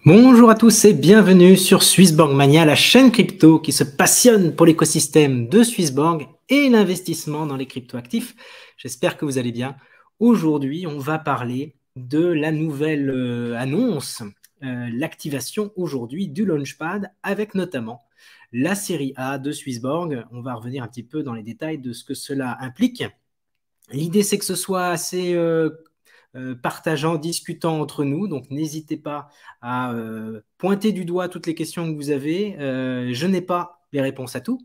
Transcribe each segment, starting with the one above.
Bonjour à tous et bienvenue sur Swissborg Mania, la chaîne crypto qui se passionne pour l'écosystème de Swissborg et l'investissement dans les cryptoactifs. J'espère que vous allez bien. Aujourd'hui, on va parler de la nouvelle annonce, l'activation aujourd'hui du Launchpad avec notamment la série A de Swissborg. On va revenir un petit peu dans les détails de ce que cela implique. L'idée, c'est que ce soit assez partageant, discutant entre nous. Donc, n'hésitez pas à pointer du doigt toutes les questions que vous avez. Je n'ai pas les réponses à tout.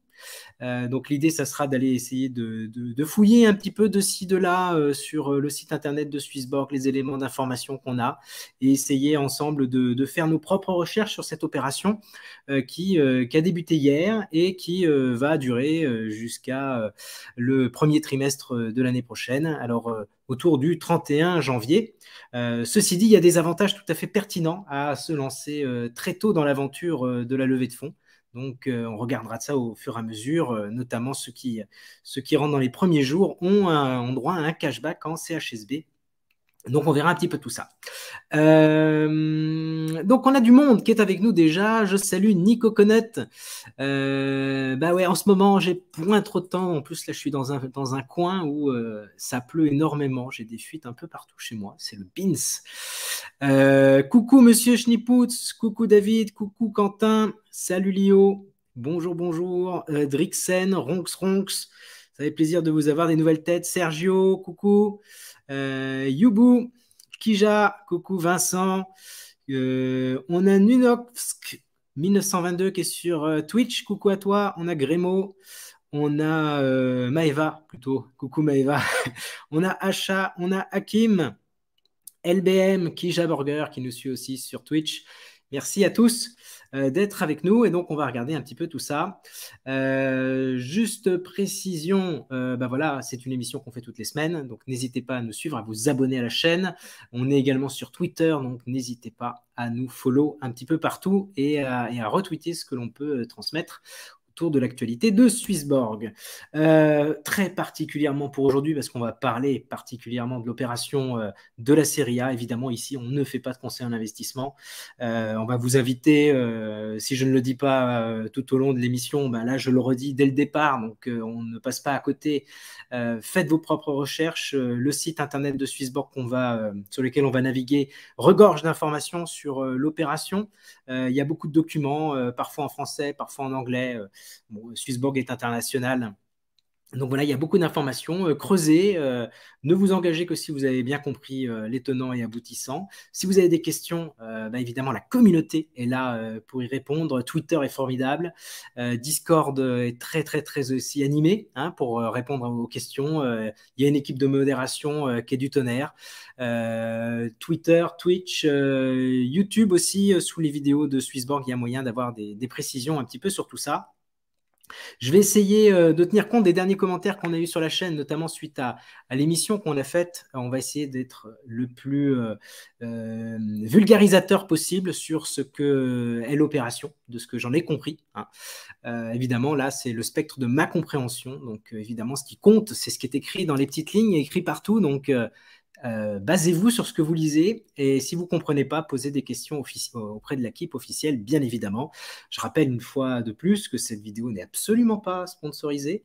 Donc l'idée, ça sera d'aller essayer de fouiller un petit peu de ci, de là sur le site internet de Swissborg, les éléments d'information qu'on a, et essayer ensemble de faire nos propres recherches sur cette opération qui a débuté hier et qui va durer jusqu'à le premier trimestre de l'année prochaine, alors autour du 31 janvier. Ceci dit, il y a des avantages tout à fait pertinents à se lancer très tôt dans l'aventure de la levée de fonds. Donc, on regardera de ça au fur et à mesure, notamment ceux qui rentrent dans les premiers jours ont droit à un cashback en CHSB. Donc, on verra un petit peu tout ça. Donc, on a du monde qui est avec nous déjà. Je salue Nico Connett. Bah ouais, en ce moment, j'ai point trop de temps. En plus, là, je suis dans un coin où ça pleut énormément. J'ai des fuites un peu partout chez moi. C'est le Beans. Coucou, monsieur Schnipputz. Coucou, David. Coucou, Quentin. Salut, Lio. Bonjour, bonjour. Drixen, Ronx, Ronx. Ça fait plaisir de vous avoir des nouvelles têtes. Sergio, coucou. Yubu, Kija, coucou Vincent. On a Nunox 1922 qui est sur Twitch, coucou à toi. On a Grémo, on a Maeva plutôt, coucou Maeva. On a Asha, on a Hakim, LBM, Kija Burger qui nous suit aussi sur Twitch. Merci à tous d'être avec nous et donc on va regarder un petit peu tout ça. Juste précision, bah voilà, c'est une émission qu'on fait toutes les semaines, donc n'hésitez pas à nous suivre, à vous abonner à la chaîne. On est également sur Twitter, donc n'hésitez pas à nous follow un petit peu partout et à retweeter ce que l'on peut transmettre autour de l'actualité de Swissborg. Très particulièrement pour aujourd'hui, parce qu'on va parler particulièrement de l'opération de la série A. Évidemment, ici, on ne fait pas de conseil en investissement. On va vous inviter, si je ne le dis pas tout au long de l'émission, ben là, je le redis dès le départ, donc on ne passe pas à côté. Faites vos propres recherches. Le site internet de Swissborg sur lequel on va naviguer regorge d'informations sur l'opération. Il y a beaucoup de documents, parfois en français, parfois en anglais. Bon, Swissborg est international. Donc voilà, il y a beaucoup d'informations. Creusez, ne vous engagez que si vous avez bien compris les tenants et aboutissants. Si vous avez des questions, bah évidemment, la communauté est là pour y répondre. Twitter est formidable. Discord est très, très, très aussi animé pour répondre aux questions. Il y a une équipe de modération qui est du tonnerre. Twitter, Twitch, YouTube aussi, sous les vidéos de Swissborg, il y a moyen d'avoir des précisions un petit peu sur tout ça. Je vais essayer de tenir compte des derniers commentaires qu'on a eu sur la chaîne, notamment suite à l'émission qu'on a faite. On va essayer d'être le plus vulgarisateur possible sur ce qu'est l'opération, de ce que j'en ai compris. Évidemment, là, c'est le spectre de ma compréhension. Donc, évidemment, ce qui compte, c'est ce qui est écrit dans les petites lignes, écrit partout. Donc, basez-vous sur ce que vous lisez et si vous ne comprenez pas, posez des questions auprès de l'équipe officielle, bien évidemment. Je rappelle une fois de plus que cette vidéo n'est absolument pas sponsorisée.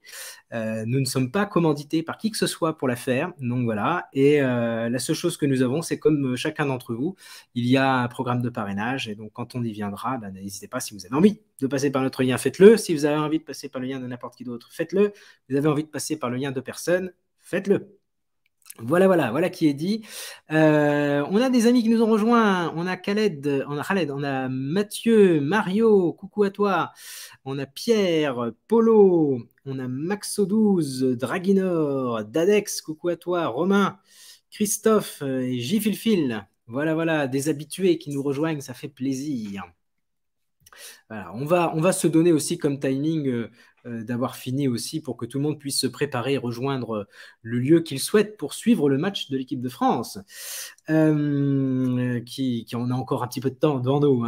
Nous ne sommes pas commandités par qui que ce soit pour la faire. Donc voilà. Et la seule chose que nous avons, c'est comme chacun d'entre vous, il y a un programme de parrainage. Et donc quand on y viendra, n'hésitez pas si vous avez envie de passer par notre lien, faites-le. Si vous avez envie de passer par le lien de n'importe qui d'autre, faites-le. Vous avez envie de passer par le lien de personne, faites-le. Voilà qui est dit. On a des amis qui nous ont rejoints. On a Khaled, on a Mathieu, Mario, coucou à toi. On a Pierre, Polo, on a Maxo12, Draginor, Dadex, coucou à toi. Romain, Christophe et Gifilfil. Voilà, des habitués qui nous rejoignent, ça fait plaisir. Voilà, on va se donner aussi comme timing d'avoir fini aussi pour que tout le monde puisse se préparer et rejoindre le lieu qu'il souhaite pour suivre le match de l'équipe de France, qui en a encore un petit peu de temps devant nous.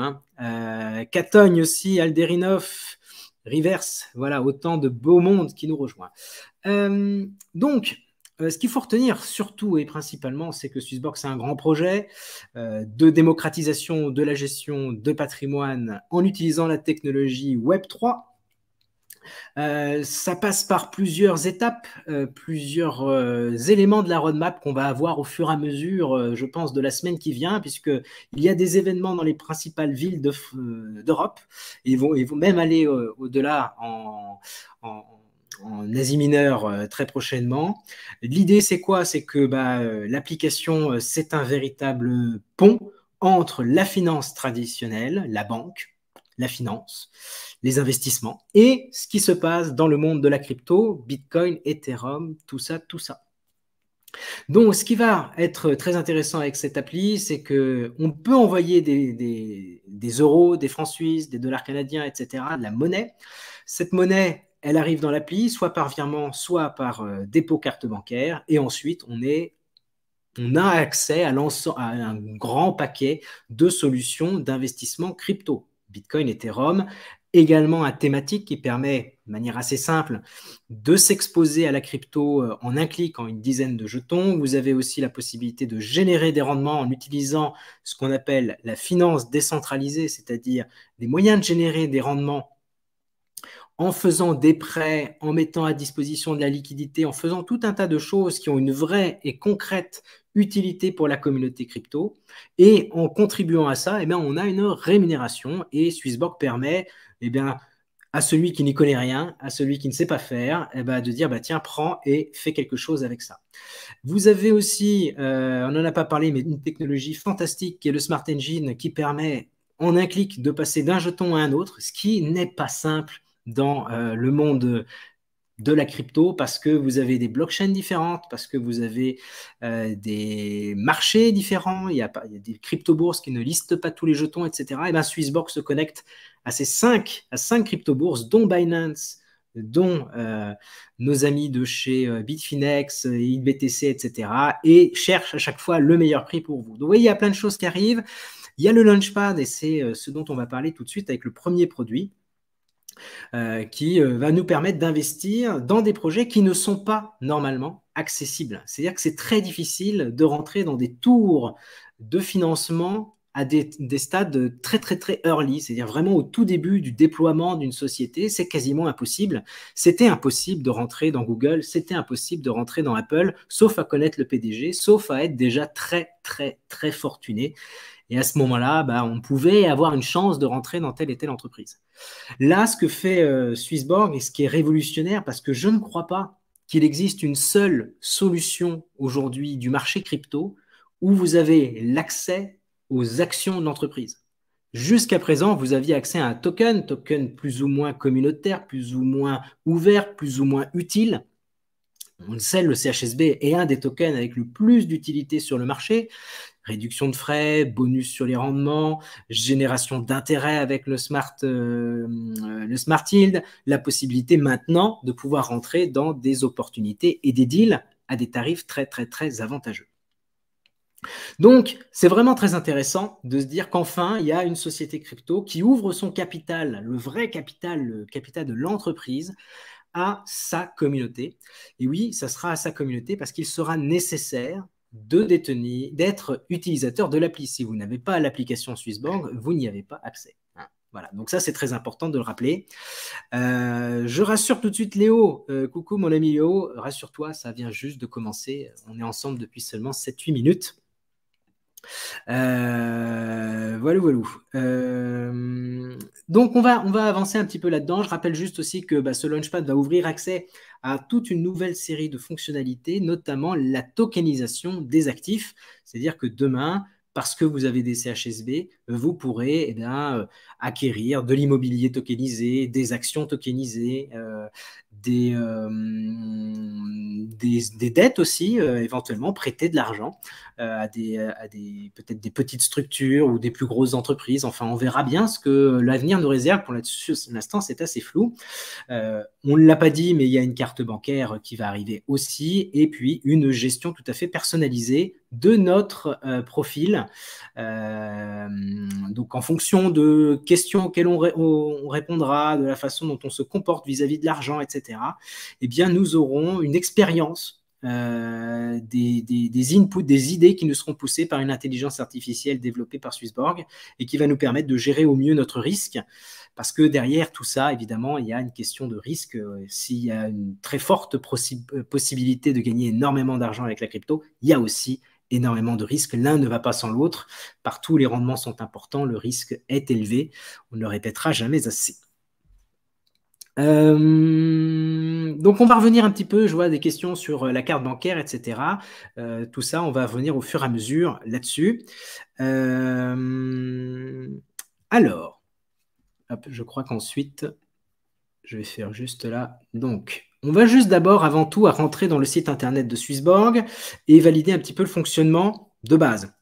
Catogne aussi, Alderinov, Rivers, voilà, autant de beau monde qui nous rejoint. Donc, Ce qu'il faut retenir surtout et principalement, c'est que Swissborg, c'est un grand projet de démocratisation de la gestion de patrimoine en utilisant la technologie Web3. Ça passe par plusieurs étapes, plusieurs éléments de la roadmap qu'on va avoir au fur et à mesure, je pense, de la semaine qui vient, puisqu'il y a des événements dans les principales villes d'Europe. Ils vont même aller au-delà en Asie mineure très prochainement. L'idée, c'est quoi? C'est que l'application, c'est un véritable pont entre la finance traditionnelle, la banque, la finance, les investissements et ce qui se passe dans le monde de la crypto, Bitcoin, Ethereum, tout ça, tout ça. Donc, ce qui va être très intéressant avec cette appli, c'est qu'on peut envoyer des euros, des francs suisses, des dollars canadiens, etc., de la monnaie. Cette monnaie, elle arrive dans l'appli, soit par virement, soit par dépôt carte bancaire. Et ensuite, on a accès à un grand paquet de solutions d'investissement crypto. Bitcoin, Ethereum, également un thématique qui permet, de manière assez simple, de s'exposer à la crypto en un clic, en une dizaine de jetons. Vous avez aussi la possibilité de générer des rendements en utilisant ce qu'on appelle la finance décentralisée, c'est-à-dire des moyens de générer des rendements en faisant des prêts, en mettant à disposition de la liquidité, en faisant tout un tas de choses qui ont une vraie et concrète utilité pour la communauté crypto. Et en contribuant à ça, on a une rémunération et Swissborg permet à celui qui n'y connaît rien, à celui qui ne sait pas faire, de dire tiens, prends et fais quelque chose avec ça. Vous avez aussi, on n'en a pas parlé, mais une technologie fantastique qui est le Smart Engine qui permet en un clic de passer d'un jeton à un autre, ce qui n'est pas simple dans le monde de la crypto parce que vous avez des blockchains différentes, parce que vous avez des marchés différents, il y a des crypto-bourses qui ne listent pas tous les jetons, etc. Et Swissborg se connecte à ces 5 crypto-bourses, dont Binance, dont nos amis de chez Bitfinex, IBTC, etc. et cherche à chaque fois le meilleur prix pour vous. Donc vous voyez, il y a plein de choses qui arrivent. Il y a le Launchpad et c'est ce dont on va parler tout de suite avec le premier produit. Qui va nous permettre d'investir dans des projets qui ne sont pas normalement accessibles. C'est-à-dire que c'est très difficile de rentrer dans des tours de financement à des stades très, très, très early, c'est-à-dire vraiment au tout début du déploiement d'une société, c'est quasiment impossible. C'était impossible de rentrer dans Google, c'était impossible de rentrer dans Apple, sauf à connaître le PDG, sauf à être déjà très, très, très fortuné. Et à ce moment-là, on pouvait avoir une chance de rentrer dans telle et telle entreprise. Là, ce que fait Swissborg, et ce qui est révolutionnaire, parce que je ne crois pas qu'il existe une seule solution aujourd'hui du marché crypto où vous avez l'accès aux actions de l'entreprise. Jusqu'à présent, vous aviez accès à un token plus ou moins communautaire, plus ou moins ouvert, plus ou moins utile. On le sait, le CHSB est un des tokens avec le plus d'utilité sur le marché. Réduction de frais, bonus sur les rendements, génération d'intérêt avec le Smart Yield, la possibilité maintenant de pouvoir rentrer dans des opportunités et des deals à des tarifs très, très, très avantageux. Donc, c'est vraiment très intéressant de se dire qu'enfin, il y a une société crypto qui ouvre son capital, le vrai capital, le capital de l'entreprise, à sa communauté. Et oui, ça sera à sa communauté parce qu'il sera nécessaire d'être utilisateur de l'appli. Si vous n'avez pas l'application Swissborg, vous n'y avez pas accès. Voilà, donc ça c'est très important de le rappeler. Je rassure tout de suite Léo. Coucou mon ami Léo, rassure-toi, ça vient juste de commencer. On est ensemble depuis seulement 7-8 minutes. Voilà. Donc on va avancer un petit peu là-dedans. Je rappelle juste aussi que ce Launchpad va ouvrir accès à toute une nouvelle série de fonctionnalités, notamment la tokenisation des actifs. C'est-à-dire que demain, parce que vous avez des CHSB, vous pourrez acquérir de l'immobilier tokenisé, des actions tokenisées, des dettes aussi, éventuellement prêter de l'argent à peut-être des petites structures ou des plus grosses entreprises. Enfin, on verra bien ce que l'avenir nous réserve. Pour l'instant, c'est assez flou. On ne l'a pas dit, mais il y a une carte bancaire qui va arriver aussi, et puis une gestion tout à fait personnalisée de notre profil. Donc, en fonction de questions auxquelles on répondra, de la façon dont on se comporte vis-à-vis de l'argent, etc., eh bien, nous aurons une expérience des inputs, des idées qui nous seront poussées par une intelligence artificielle développée par Swissborg et qui va nous permettre de gérer au mieux notre risque. Parce que derrière tout ça, évidemment, il y a une question de risque. S'il y a une très forte possibilité de gagner énormément d'argent avec la crypto, il y a aussi énormément de risques. L'un ne va pas sans l'autre. Partout, les rendements sont importants, le risque est élevé. On ne le répétera jamais assez. Donc, on va revenir un petit peu, je vois des questions sur la carte bancaire, etc. Tout ça, on va revenir au fur et à mesure là-dessus. Alors, hop, je crois qu'ensuite, je vais faire juste là. Donc, on va juste d'abord, avant tout, à rentrer dans le site internet de Swissborg et valider un petit peu le fonctionnement de base.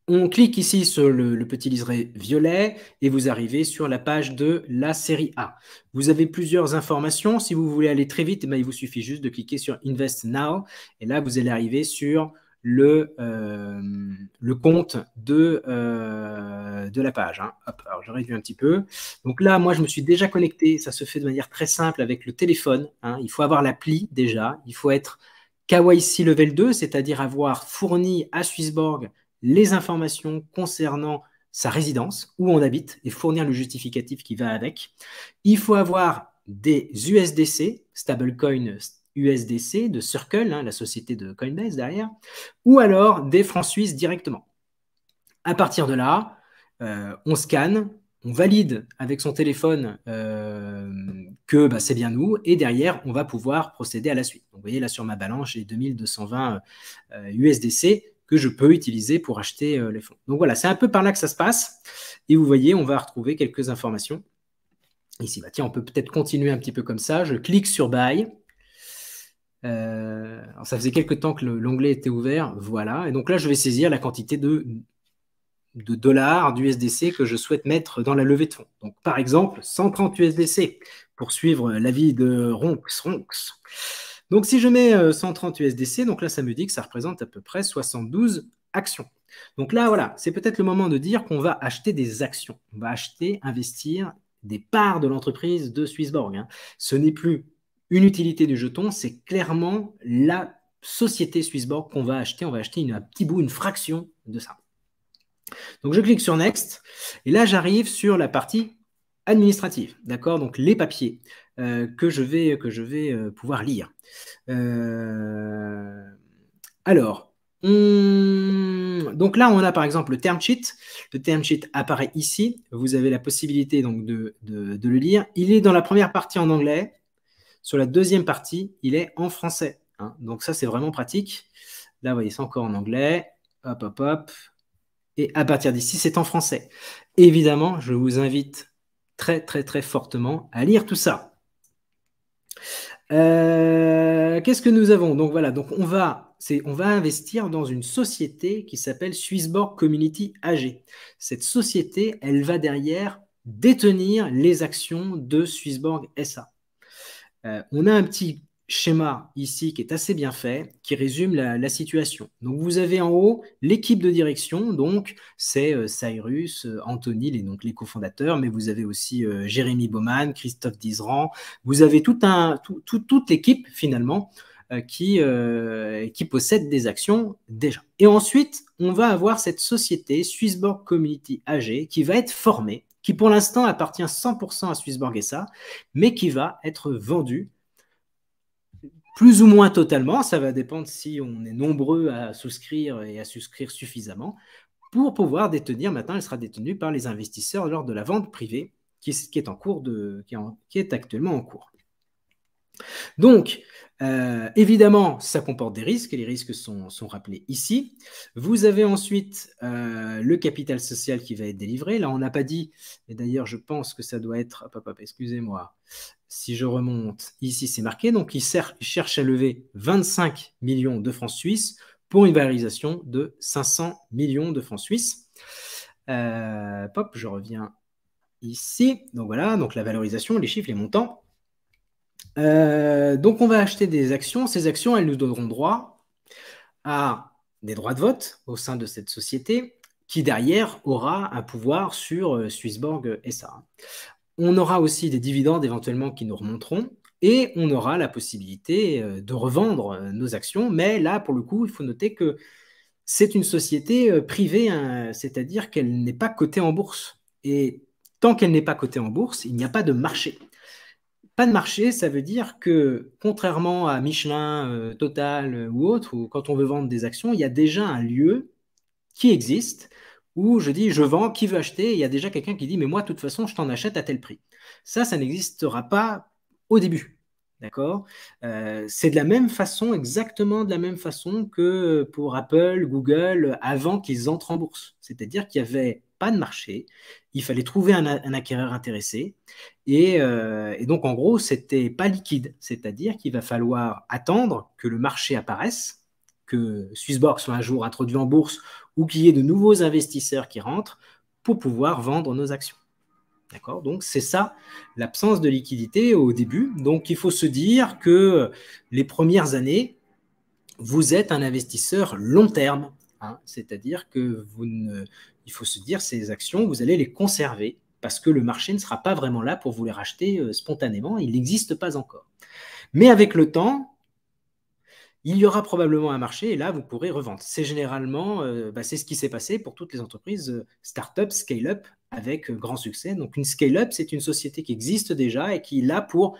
On clique ici sur le petit liseré violet et vous arrivez sur la page de la série A. Vous avez plusieurs informations. Si vous voulez aller très vite, il vous suffit juste de cliquer sur Invest Now. Et là, vous allez arriver sur le compte de la page. Hein. Hop, alors, je réduis un petit peu. Donc là, moi, je me suis déjà connecté. Ça se fait de manière très simple avec le téléphone. Hein. Il faut avoir l'appli déjà. Il faut être KYC Level 2, c'est-à-dire avoir fourni à Swissborg les informations concernant sa résidence, où on habite, et fournir le justificatif qui va avec. Il faut avoir des USDC, stablecoin USDC de Circle, hein, la société de Coinbase derrière, ou alors des francs suisses directement. À partir de là, on scanne, on valide avec son téléphone que c'est bien nous, et derrière, on va pouvoir procéder à la suite. Donc, vous voyez, là, sur ma balance, j'ai 2220 USDC que je peux utiliser pour acheter les fonds. Donc voilà, c'est un peu par là que ça se passe. Et vous voyez, on va retrouver quelques informations. Ici, tiens, on peut peut-être continuer un petit peu comme ça. Je clique sur Buy. Alors ça faisait quelques temps que l'onglet était ouvert. Voilà. Et donc là, je vais saisir la quantité de dollars, d'USDC que je souhaite mettre dans la levée de fonds. Donc, par exemple, 130 USDC pour suivre l'avis de Ronx. Donc, si je mets 130 USDC, donc là, ça me dit que ça représente à peu près 72 actions. Donc là, voilà, c'est peut-être le moment de dire qu'on va acheter des actions. On va acheter, investir des parts de l'entreprise de Swissborg. Hein. Ce n'est plus une utilité du jeton, c'est clairement la société Swissborg qu'on va acheter. On va acheter un petit bout, une fraction de ça. Donc, je clique sur Next. Et là, j'arrive sur la partie administrative. D'accord? Donc, les papiers que je vais pouvoir lire. Alors, donc là, on a par exemple le term sheet. Le term sheet apparaît ici. Vous avez la possibilité donc de le lire. Il est dans la première partie en anglais. Sur la deuxième partie, il est en français. Hein. Donc ça, c'est vraiment pratique. Là, vous voyez, c'est encore en anglais. Hop, hop, hop. Et à partir d'ici, c'est en français. Évidemment, je vous invite très, très, très fortement à lire tout ça. Qu'est-ce que nous avons? Donc voilà, donc on va investir dans une société qui s'appelle Swissborg Community AG. Cette société, elle va derrière détenir les actions de Swissborg SA. On a un petit schéma ici qui est assez bien fait, qui résume la situation. Donc vous avez en haut l'équipe de direction, donc c'est Cyrus, Anthony, les cofondateurs, mais vous avez aussi Jérémy Baumann, Christophe Dizeran, vous avez toute l'équipe finalement qui possède des actions déjà. Et ensuite, on va avoir cette société Swissborg Community AG qui va être formée, qui pour l'instant appartient 100% à Swissborg SA, mais qui va être vendue plus ou moins totalement, ça va dépendre si on est nombreux à souscrire et à souscrire suffisamment pour pouvoir détenir. Maintenant, elle sera détenue par les investisseurs lors de la vente privée qui est actuellement en cours. Donc, évidemment, ça comporte des risques et les risques sont rappelés ici. Vous avez ensuite le capital social qui va être délivré. Là, on n'a pas dit, et d'ailleurs, je pense que ça doit être, excusez-moi, si je remonte, ici c'est marqué, donc il cherche à lever 25 millions de francs suisses pour une valorisation de 500 millions de francs suisses. Je reviens ici. Donc voilà, donc la valorisation, les chiffres, les montants. Donc on va acheter des actions. Ces actions, elles nous donneront droit à des droits de vote au sein de cette société qui derrière aura un pouvoir sur Swissborg SA. On aura aussi des dividendes éventuellement qui nous remonteront et on aura la possibilité de revendre nos actions. Mais là, pour le coup, il faut noter que c'est une société privée, hein, c'est-à-dire qu'elle n'est pas cotée en bourse. Et tant qu'elle n'est pas cotée en bourse, il n'y a pas de marché. Pas de marché, ça veut dire que, contrairement à Michelin, Total ou autre, où quand on veut vendre des actions, il y a déjà un lieu qui existe où je dis je vends, qui veut acheter? Et il y a déjà quelqu'un qui dit mais moi, de toute façon, je t'en achète à tel prix. Ça n'existera pas au début. D'accord? C'est de la même façon, exactement de la même façon que pour Apple, Google, avant qu'ils entrent en bourse. C'est-à-dire qu'il n'y avait pas de marché, il fallait trouver un acquéreur intéressé, et donc en gros, c'était pas liquide. C'est-à-dire qu'il va falloir attendre que le marché apparaisse, que Swissborg soit un jour introduit en bourse ou qu'il y ait de nouveaux investisseurs qui rentrent pour pouvoir vendre nos actions. D'accord? Donc, c'est ça, l'absence de liquidité au début. Donc, il faut se dire que les premières années, vous êtes un investisseur long terme. Hein, c'est-à-dire que il faut se dire, ces actions, vous allez les conserver parce que le marché ne sera pas vraiment là pour vous les racheter spontanément. Il n'existe pas encore. Mais avec le temps, il y aura probablement un marché et là, vous pourrez revendre. C'est généralement, c'est ce qui s'est passé pour toutes les entreprises start-up, scale-up, avec grand succès. Donc, une scale-up, c'est une société qui existe déjà et qui est là pour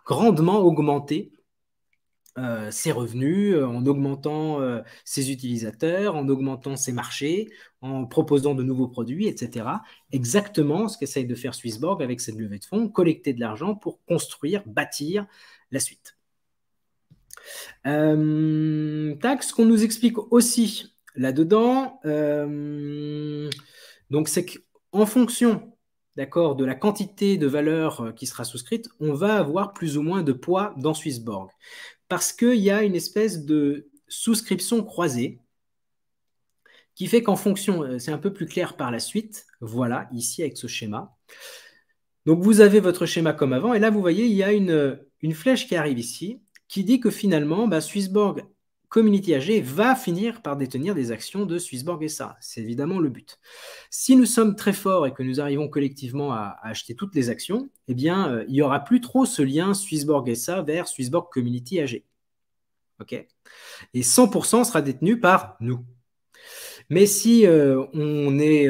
grandement augmenter ses revenus, en augmentant ses utilisateurs, en augmentant ses marchés, en proposant de nouveaux produits, etc. Exactement ce qu'essaye de faire Swissborg avec cette levée de fonds, collecter de l'argent pour construire, bâtir la suite. Ce qu'on nous explique aussi là-dedans, donc c'est qu'en fonction, d'accord, de la quantité de valeur qui sera souscrite, on va avoir plus ou moins de poids dans Swissborg. Parce qu'il y a une espèce de souscription croisée qui fait qu'en fonction, c'est un peu plus clair par la suite, voilà, ici avec ce schéma. Donc vous avez votre schéma comme avant, et là vous voyez, il y a une flèche qui arrive ici, qui dit que finalement, Swissborg Community AG va finir par détenir des actions de Swissborg SA. C'est évidemment le but. Si nous sommes très forts et que nous arrivons collectivement à acheter toutes les actions, eh bien, il n'y aura plus trop ce lien Swissborg SA vers Swissborg Community AG. Okay, et 100% sera détenu par nous. Mais si on est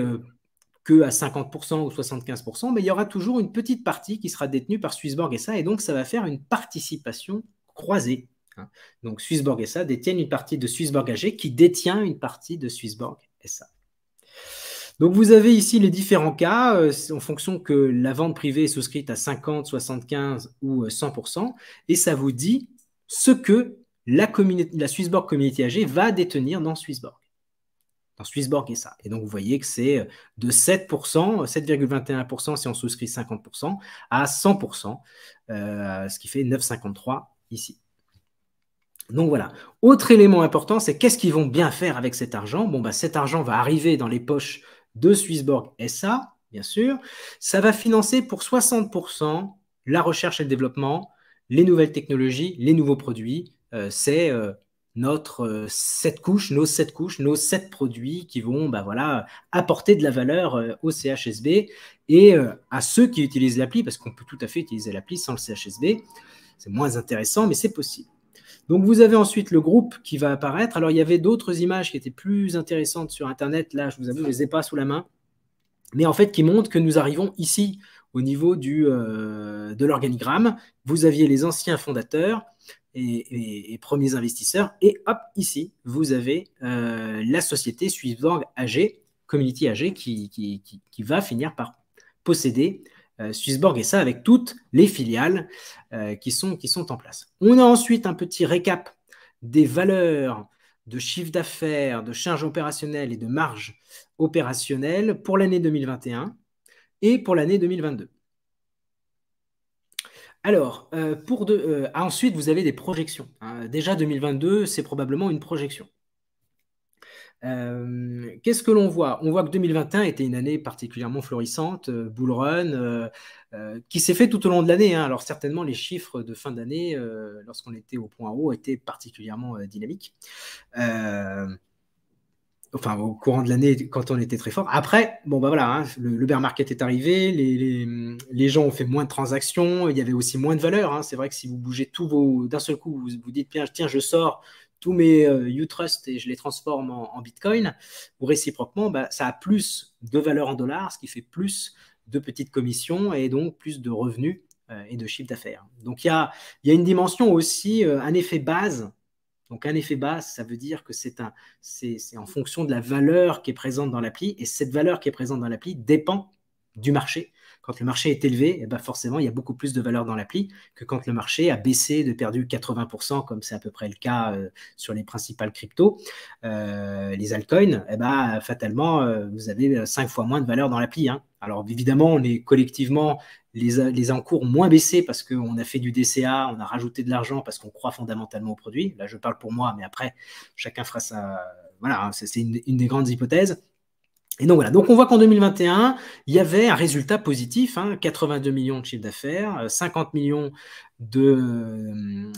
que à 50% ou 75%, mais il y aura toujours une petite partie qui sera détenue par Swissborg SA, et donc ça va faire une participation croisée. Donc Swissborg SA détient une partie de Swissborg AG qui détient une partie de Swissborg SA. Donc vous avez ici les différents cas en fonction que la vente privée est souscrite à 50, 75 ou 100%, et ça vous dit ce que la Swissborg Community AG va détenir dans Swissborg. Dans Swissborg SA. Et donc vous voyez que c'est de 7%, 7,21% si on souscrit 50%, à 100%, ce qui fait 9,53 ici. Donc voilà. Autre élément important, c'est qu'est-ce qu'ils vont bien faire avec cet argent? Bon, cet argent va arriver dans les poches de Swissborg SA, bien sûr. Ça va financer pour 60% la recherche et le développement, les nouvelles technologies, les nouveaux produits. C'est nos 7 couches, nos 7 produits qui vont apporter de la valeur au CHSB et à ceux qui utilisent l'appli, parce qu'on peut tout à fait utiliser l'appli sans le CHSB. C'est moins intéressant, mais c'est possible. Donc, vous avez ensuite le groupe qui va apparaître. Alors, il y avait d'autres images qui étaient plus intéressantes sur Internet. Là, je vous avoue, je ne les ai pas sous la main. Mais en fait, qui montrent que nous arrivons ici, au niveau de l'organigramme. Vous aviez les anciens fondateurs et premiers investisseurs. Et hop, ici, vous avez la société Swissborg AG, Community AG, qui va finir par posséder Swissborg et ça avec toutes les filiales qui sont en place. On a ensuite un petit récap des valeurs de chiffre d'affaires, de charges opérationnelles et de marge opérationnelle pour l'année 2021 et pour l'année 2022. Alors, ensuite, vous avez des projections. Déjà, 2022, c'est probablement une projection. Qu'est-ce que l'on voit? On voit que 2021 était une année particulièrement florissante, bull run, qui s'est fait tout au long de l'année. Alors certainement, les chiffres de fin d'année, lorsqu'on était au point haut, étaient particulièrement dynamiques. enfin au courant de l'année quand on était très fort. Après, bon bah voilà, hein, le bear market est arrivé, les gens ont fait moins de transactions, il y avait aussi moins de valeur. Hein. C'est vrai que si vous bougez tous vos d'un seul coup, vous dites tiens, je sors tous mes U-Trust et je les transforme en Bitcoin, ou réciproquement, bah, ça a plus de valeur en dollars, ce qui fait plus de petites commissions et donc plus de revenus et de chiffre d'affaires. Donc il y a une dimension aussi, un effet base. Donc un effet base, ça veut dire que c'est en fonction de la valeur qui est présente dans l'appli, et cette valeur qui est présente dans l'appli dépend du marché. Quand le marché est élevé, eh ben forcément, il y a beaucoup plus de valeur dans l'appli que quand le marché a baissé de perdu 80%, comme c'est à peu près le cas sur les principales cryptos. Les altcoins, eh ben, fatalement, vous avez 5 fois moins de valeur dans l'appli. Hein. Alors évidemment, on est collectivement les encours ont moins baissé parce qu'on a fait du DCA, on a rajouté de l'argent parce qu'on croit fondamentalement au produit. Là, je parle pour moi, mais après, chacun fera sa. Voilà, hein, c'est une des grandes hypothèses. Et donc voilà, donc on voit qu'en 2021, il y avait un résultat positif, hein, 82 millions de chiffre d'affaires, 50 millions de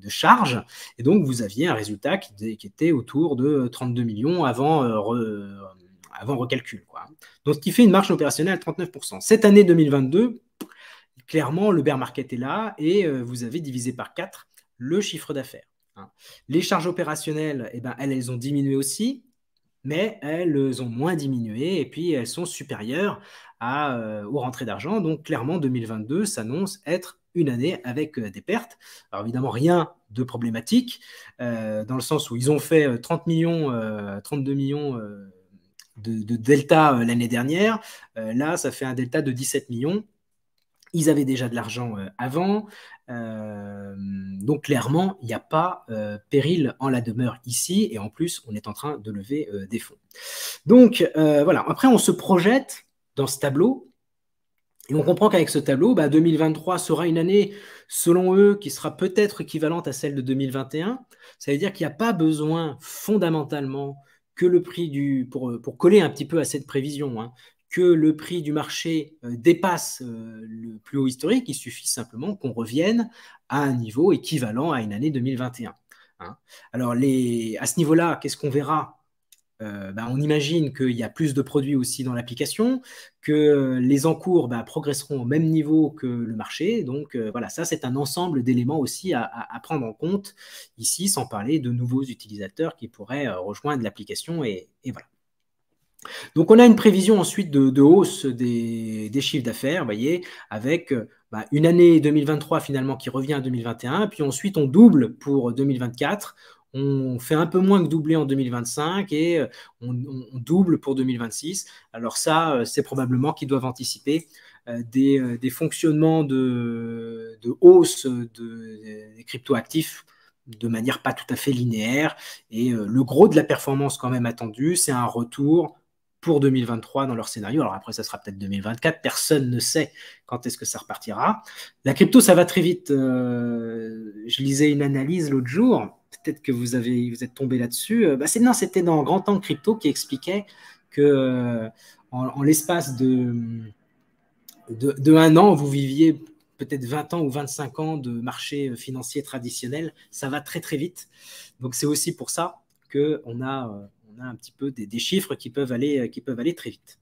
charges, et donc vous aviez un résultat qui était autour de 32 millions avant recalcul. Quoi. Donc ce qui fait une marge opérationnelle à 39%. Cette année 2022, clairement, le bear market est là, et vous avez divisé par 4 le chiffre d'affaires. Hein. Les charges opérationnelles, eh ben, elles ont diminué aussi, mais elles ont moins diminué et puis elles sont supérieures aux rentrées d'argent. Donc clairement, 2022 s'annonce être une année avec des pertes. Alors évidemment, rien de problématique, dans le sens où ils ont fait 30 millions, 32 millions de delta l'année dernière. Là, ça fait un delta de 17 millions. Ils avaient déjà de l'argent avant. Donc clairement, il n'y a pas péril en la demeure ici. Et en plus, on est en train de lever des fonds. Donc voilà, après on se projette dans ce tableau. Et on comprend qu'avec ce tableau, 2023 sera une année, selon eux, qui sera peut-être équivalente à celle de 2021. Ça veut dire qu'il n'y a pas besoin fondamentalement que le prix pour coller un petit peu à cette prévision, hein, que le prix du marché dépasse le plus haut historique. Il suffit simplement qu'on revienne à un niveau équivalent à une année 2021. Hein. Alors, à ce niveau-là, qu'est-ce qu'on verra? On imagine qu'il y a plus de produits aussi dans l'application, que les encours progresseront au même niveau que le marché. Donc voilà, ça c'est un ensemble d'éléments aussi à prendre en compte ici, sans parler de nouveaux utilisateurs qui pourraient rejoindre l'application. Et voilà. Donc on a une prévision ensuite de hausse des chiffres d'affaires, vous voyez, avec une année 2023 finalement qui revient à 2021, puis ensuite on double pour 2024. On fait un peu moins que doubler en 2025 et on double pour 2026. Alors ça, c'est probablement qu'ils doivent anticiper des fonctionnements de hausse des cryptoactifs de manière pas tout à fait linéaire. Et le gros de la performance quand même attendue, c'est un retour pour 2023 dans leur scénario. Alors après, ça sera peut-être 2024. Personne ne sait quand est-ce que ça repartira. La crypto, ça va très vite. Je lisais une analyse l'autre jour. Peut-être que vous êtes tombé là-dessus. C'était dans Grand Angle Crypto qui expliquait que en l'espace de un an, vous viviez peut-être 20 ans ou 25 ans de marché financier traditionnel. Ça va très très vite. Donc c'est aussi pour ça qu'on a un petit peu des chiffres qui peuvent aller très vite.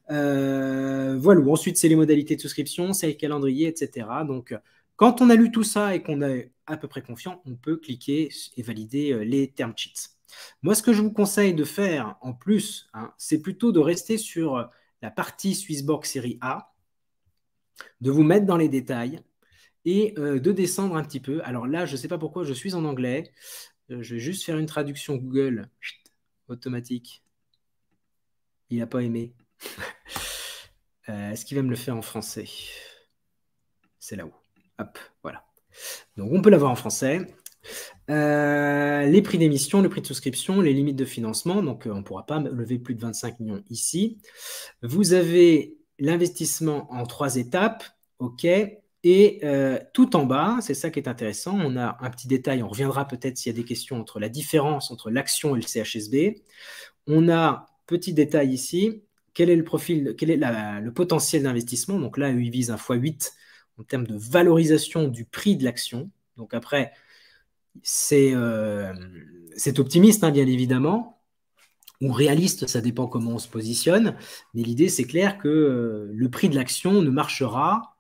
Voilà. Ensuite, c'est les modalités de souscription, c'est le calendrier, etc. Donc, quand on a lu tout ça et qu'on est à peu près confiant, on peut cliquer et valider les term sheets. Moi, ce que je vous conseille de faire en plus, hein, c'est plutôt de rester sur la partie Swissborg série A, de vous mettre dans les détails et de descendre un petit peu. Alors là, je ne sais pas pourquoi je suis en anglais. Je vais juste faire une traduction Google automatique. Il n'a pas aimé. Est-ce qu'il va me le faire en français? C'est là-haut. Hop, voilà. Donc, on peut l'avoir en français. Les prix d'émission, le prix de souscription, les limites de financement. Donc, on ne pourra pas lever plus de 25 millions ici. Vous avez l'investissement en 3 étapes. OK. Et tout en bas, c'est ça qui est intéressant, on a un petit détail, on reviendra peut-être s'il y a des questions entre la différence entre l'action et le CHSB. On a, petit détail ici, quel est le profil, quel est le potentiel d'investissement. Donc là, il vise un x8 en termes de valorisation du prix de l'action. Donc après, c'est optimiste, hein, bien évidemment. ou réaliste, ça dépend comment on se positionne. Mais l'idée, c'est clair que le prix de l'action ne marchera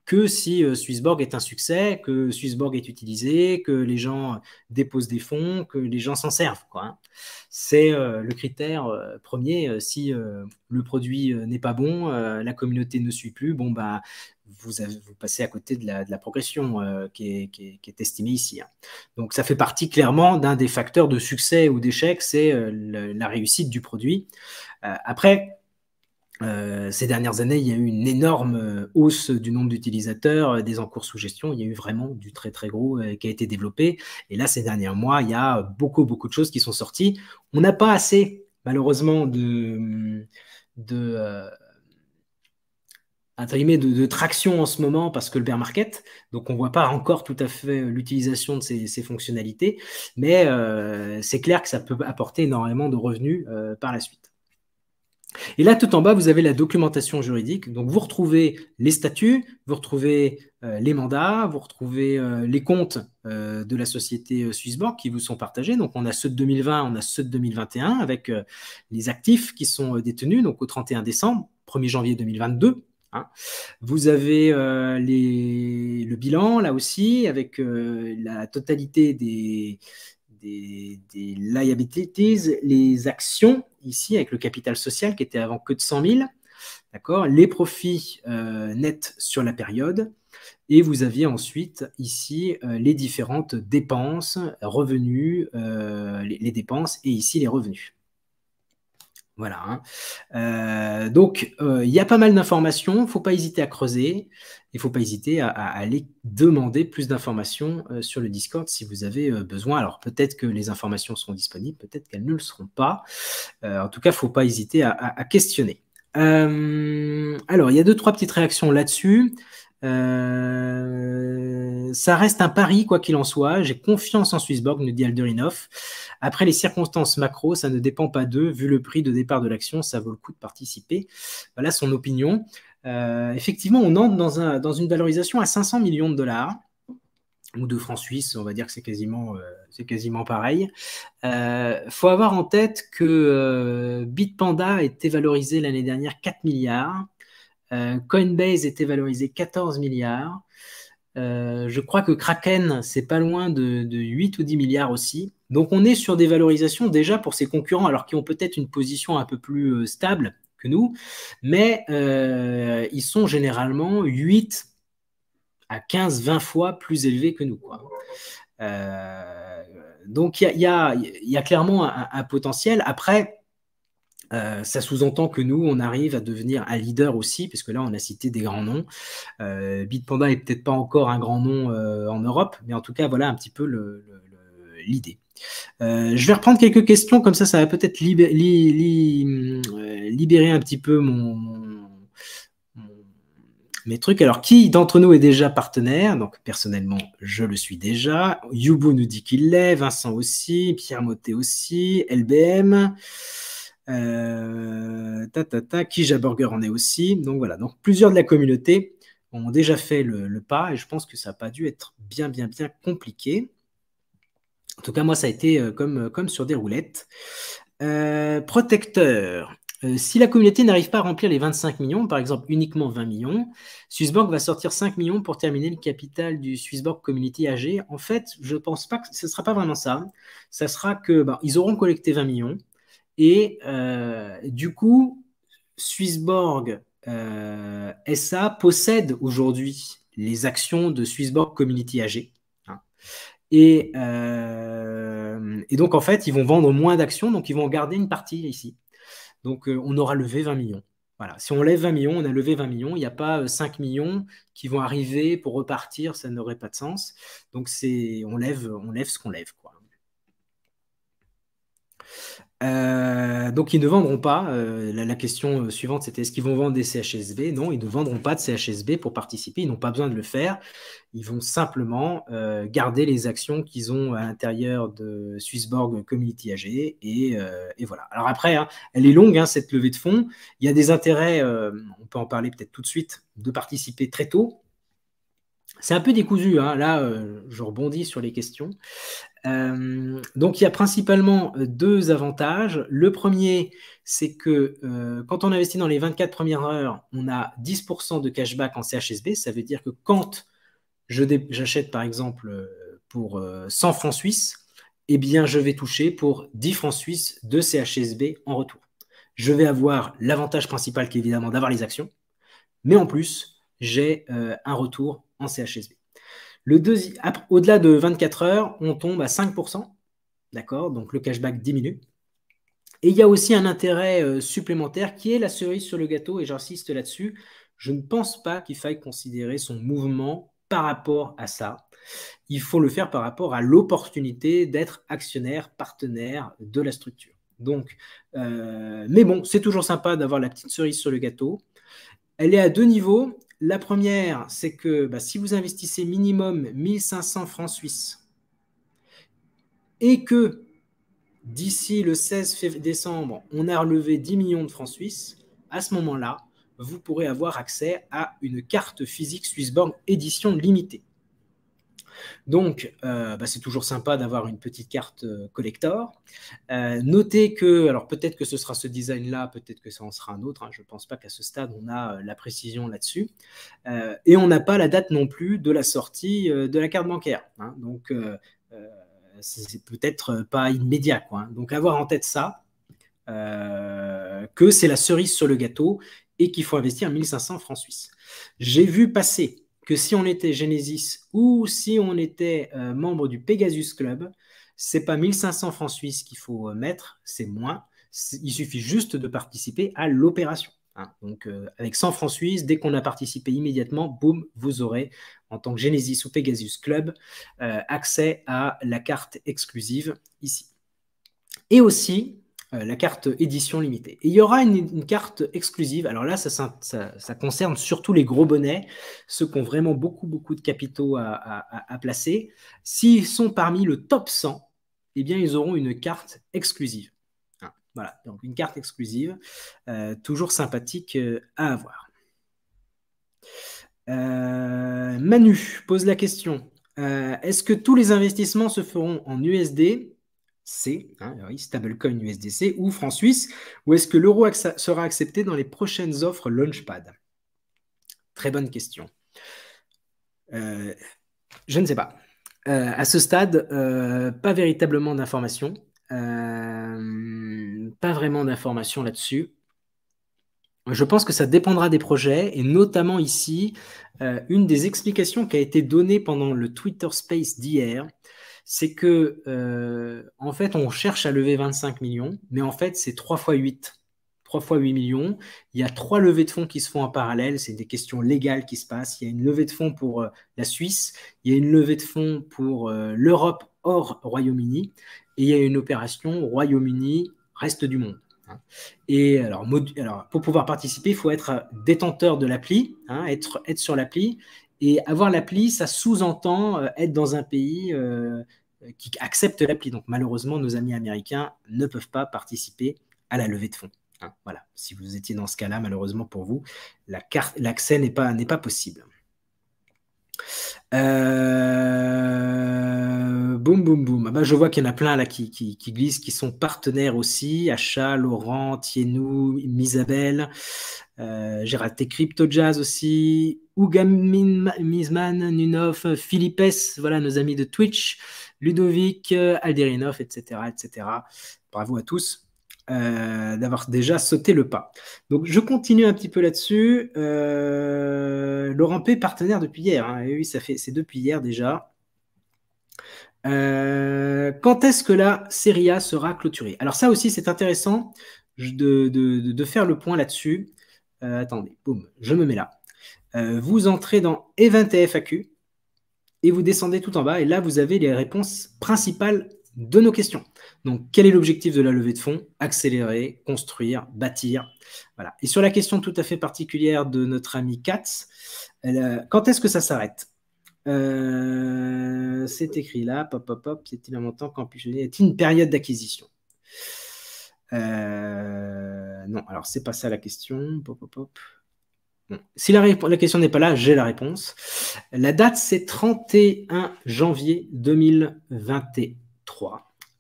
que si Swissborg est un succès, que Swissborg est utilisé, que les gens déposent des fonds, que les gens s'en servent, quoi, hein. C'est le critère premier. Si le produit n'est pas bon, la communauté ne suit plus, bon, bah, vous passez à côté de la progression qui est estimée ici, hein. Donc ça fait partie clairement d'un des facteurs de succès ou d'échec, c'est la réussite du produit. Après, ces dernières années, il y a eu une énorme hausse du nombre d'utilisateurs, des encours sous gestion. Il y a eu vraiment du très très gros qui a été développé. Et là, ces derniers mois, il y a beaucoup de choses qui sont sorties. On n'a pas assez, malheureusement, de traction en ce moment parce que le bear market, donc on ne voit pas encore tout à fait l'utilisation de ces fonctionnalités, mais c'est clair que ça peut apporter énormément de revenus par la suite. Et là, tout en bas, vous avez la documentation juridique. Donc, vous retrouvez les statuts, vous retrouvez les mandats, vous retrouvez les comptes de la société Swissborg qui vous sont partagés. Donc, on a ceux de 2020, on a ceux de 2021 avec les actifs qui sont détenus donc au 31 décembre, 1er janvier 2022. Hein. Vous avez le bilan, là aussi, avec la totalité des liabilities, les actions, ici, avec le capital social qui était avant que de 100 000, d'accord, les profits nets sur la période, et vous aviez ensuite ici les différentes dépenses, revenus, les dépenses, et ici les revenus. Voilà, hein. Donc, il y a pas mal d'informations, il ne faut pas hésiter à creuser, il ne faut pas hésiter à aller demander plus d'informations sur le Discord si vous avez besoin. Alors, peut-être que les informations seront disponibles, peut-être qu'elles ne le seront pas. En tout cas, il ne faut pas hésiter à questionner. Alors, il y a 2-3 petites réactions là-dessus. Ça reste un pari, quoi qu'il en soit. J'ai confiance en Swissborg, nous dit Alderinov. Après les circonstances macro, ça ne dépend pas d'eux. Vu le prix de départ de l'action, ça vaut le coup de participer. Voilà son opinion. Effectivement, on entre dans une valorisation à 500 millions de dollars ou de francs suisses. On va dire que c'est quasiment pareil. Faut avoir en tête que Bitpanda a été valorisé l'année dernière 4 milliards. Coinbase était valorisé 14 milliards. Je crois que Kraken, c'est pas loin de 8 ou 10 milliards aussi. Donc, on est sur des valorisations déjà pour ces concurrents, alors qui ont peut-être une position un peu plus stable que nous, mais ils sont généralement 8 à 15-20 fois plus élevés que nous, quoi. Donc, il y a clairement un potentiel. Après, ça sous-entend que nous, on arrive à devenir un leader aussi, parce que là, on a cité des grands noms. Bitpanda est peut-être pas encore un grand nom en Europe, mais en tout cas, voilà un petit peu l'idée. Je vais reprendre quelques questions, comme ça va peut-être libérer un petit peu mes trucs. Alors, qui d'entre nous est déjà partenaire? Donc, personnellement, je le suis déjà. Yubu nous dit qu'il l'est, Vincent aussi, Pierre Motet aussi, LBM. Kija Burger en est aussi. Donc voilà, donc plusieurs de la communauté ont déjà fait le pas et je pense que ça n'a pas dû être bien compliqué. En tout cas, moi, ça a été comme sur des roulettes. Protecteur. Si la communauté n'arrive pas à remplir les 25 millions, par exemple uniquement 20 millions, Swissborg va sortir 5 millions pour terminer le capital du Swissborg Community AG. En fait, je ne pense pas que ce ne sera pas vraiment ça. Ça sera que ils auront collecté 20 millions. Et du coup, Swissborg SA possède aujourd'hui les actions de Swissborg Community AG. Hein. Et donc, en fait, ils vont vendre moins d'actions, donc ils vont en garder une partie ici. Donc, on aura levé 20 millions. Voilà. Si on lève 20 millions, on a levé 20 millions. Il n'y a pas 5 millions qui vont arriver pour repartir, ça n'aurait pas de sens. Donc, on lève ce qu'on lève, quoi. Donc, ils ne vendront pas. La question suivante, c'était est-ce qu'ils vont vendre des CHSB? Non, ils ne vendront pas de CHSB pour participer. Ils n'ont pas besoin de le faire. Ils vont simplement garder les actions qu'ils ont à l'intérieur de Swissborg Community AG. Et voilà. Alors après, hein, elle est longue, hein, cette levée de fonds. Il y a des intérêts, on peut en parler peut-être tout de suite, de participer très tôt. C'est un peu décousu. Hein. Là, je rebondis sur les questions. Donc, il y a principalement deux avantages. Le premier, c'est que quand on investit dans les 24 premières heures, on a 10% de cashback en CHSB. Ça veut dire que quand j'achète, par exemple, pour 100 francs suisses, eh bien, je vais toucher pour 10 francs suisses de CHSB en retour. Je vais avoir l'avantage principal qui est évidemment d'avoir les actions, mais en plus, j'ai un retour en CHSB. Au-delà de 24 heures, on tombe à 5%, d'accord? Donc le cashback diminue. Et il y a aussi un intérêt supplémentaire qui est la cerise sur le gâteau, et j'insiste là-dessus. Je ne pense pas qu'il faille considérer son mouvement par rapport à ça. Il faut le faire par rapport à l'opportunité d'être actionnaire, partenaire de la structure. Donc, mais bon, c'est toujours sympa d'avoir la petite cerise sur le gâteau. Elle est à deux niveaux. La première, c'est que si vous investissez minimum 1500 francs suisses et que d'ici le 16 décembre, on a relevé 10 millions de francs suisses, à ce moment-là, vous pourrez avoir accès à une carte physique Swissborn édition limitée. Donc, c'est toujours sympa d'avoir une petite carte collector. Notez que, alors peut-être que ce sera ce design-là, peut-être que ça en sera un autre. Hein, je ne pense pas qu'à ce stade, on a la précision là-dessus. Et on n'a pas la date non plus de la sortie de la carte bancaire. Hein, donc, c'est peut-être pas immédiat, quoi. Hein. Donc, avoir en tête ça, que c'est la cerise sur le gâteau et qu'il faut investir 1500 francs suisses. J'ai vu passer que si on était Genesis ou si on était membre du Pegasus Club, c'est pas 1500 francs suisses qu'il faut mettre, c'est moins. Il suffit juste de participer à l'opération. Hein. Donc, avec 100 francs suisses, dès qu'on a participé immédiatement, boum, vous aurez, en tant que Genesis ou Pegasus Club, accès à la carte exclusive ici. Et aussi, la carte édition limitée. Et il y aura une carte exclusive. Alors là, ça concerne surtout les gros bonnets, ceux qui ont vraiment beaucoup de capitaux à placer. S'ils sont parmi le top 100, eh bien, ils auront une carte exclusive. Hein, voilà, donc une carte exclusive, toujours sympathique à avoir. Manu pose la question. Est-ce que tous les investissements se feront en USD C, hein, oui, stablecoin USDC ou franc suisse, ou est-ce que l'euro sera accepté dans les prochaines offres Launchpad? Très bonne question. Je ne sais pas. À ce stade, pas véritablement d'informations. Pas vraiment d'informations là-dessus. Je pense que ça dépendra des projets, et notamment ici, une des explications qui a été donnée pendant le Twitter Space d'hier, c'est que, en fait, on cherche à lever 25 millions, mais en fait, c'est 3 fois 8. 3 fois 8 millions. Il y a 3 levées de fonds qui se font en parallèle. C'est des questions légales qui se passent. Il y a une levée de fonds pour la Suisse. Il y a une levée de fonds pour l'Europe hors Royaume-Uni. Et il y a une opération Royaume-Uni, reste du monde. Et alors, pour pouvoir participer, il faut être détenteur de l'appli, hein, être sur l'appli. Et avoir l'appli, ça sous-entend être dans un pays qui accepte l'appli. Donc malheureusement, nos amis américains ne peuvent pas participer à la levée de fonds. Hein, voilà. Si vous étiez dans ce cas-là, malheureusement pour vous, l'accès n'est pas possible. Boum, boum, boum. Je vois qu'il y en a plein là qui glissent, qui sont partenaires aussi. Achat, Laurent, Thienou, Misabel. J'ai raté Crypto Jazz aussi. Ougamin, Misman, Nunov, Philippes, voilà nos amis de Twitch. Ludovic, Alderinov, etc., etc. Bravo à tous. D'avoir déjà sauté le pas. Donc, je continue un petit peu là-dessus. Laurent P, partenaire depuis hier. Hein. Et oui, c'est depuis hier déjà. Quand est-ce que la Serie A sera clôturée? Alors ça aussi, c'est intéressant de faire le point là-dessus. Attendez, boum, je me mets là. Vous entrez dans Event et FAQ et vous descendez tout en bas. Et là, vous avez les réponses principales de nos questions. Donc, quel est l'objectif de la levée de fonds? Accélérer, construire, bâtir. Voilà. Et sur la question tout à fait particulière de notre ami Katz, quand est-ce que ça s'arrête? C'est écrit là, c'est-il un montant qu'amplifié? Est-il une période d'acquisition? Non, alors c'est pas ça la question. Bon. Si la question n'est pas là, j'ai la réponse. La date, c'est 31 janvier 2021.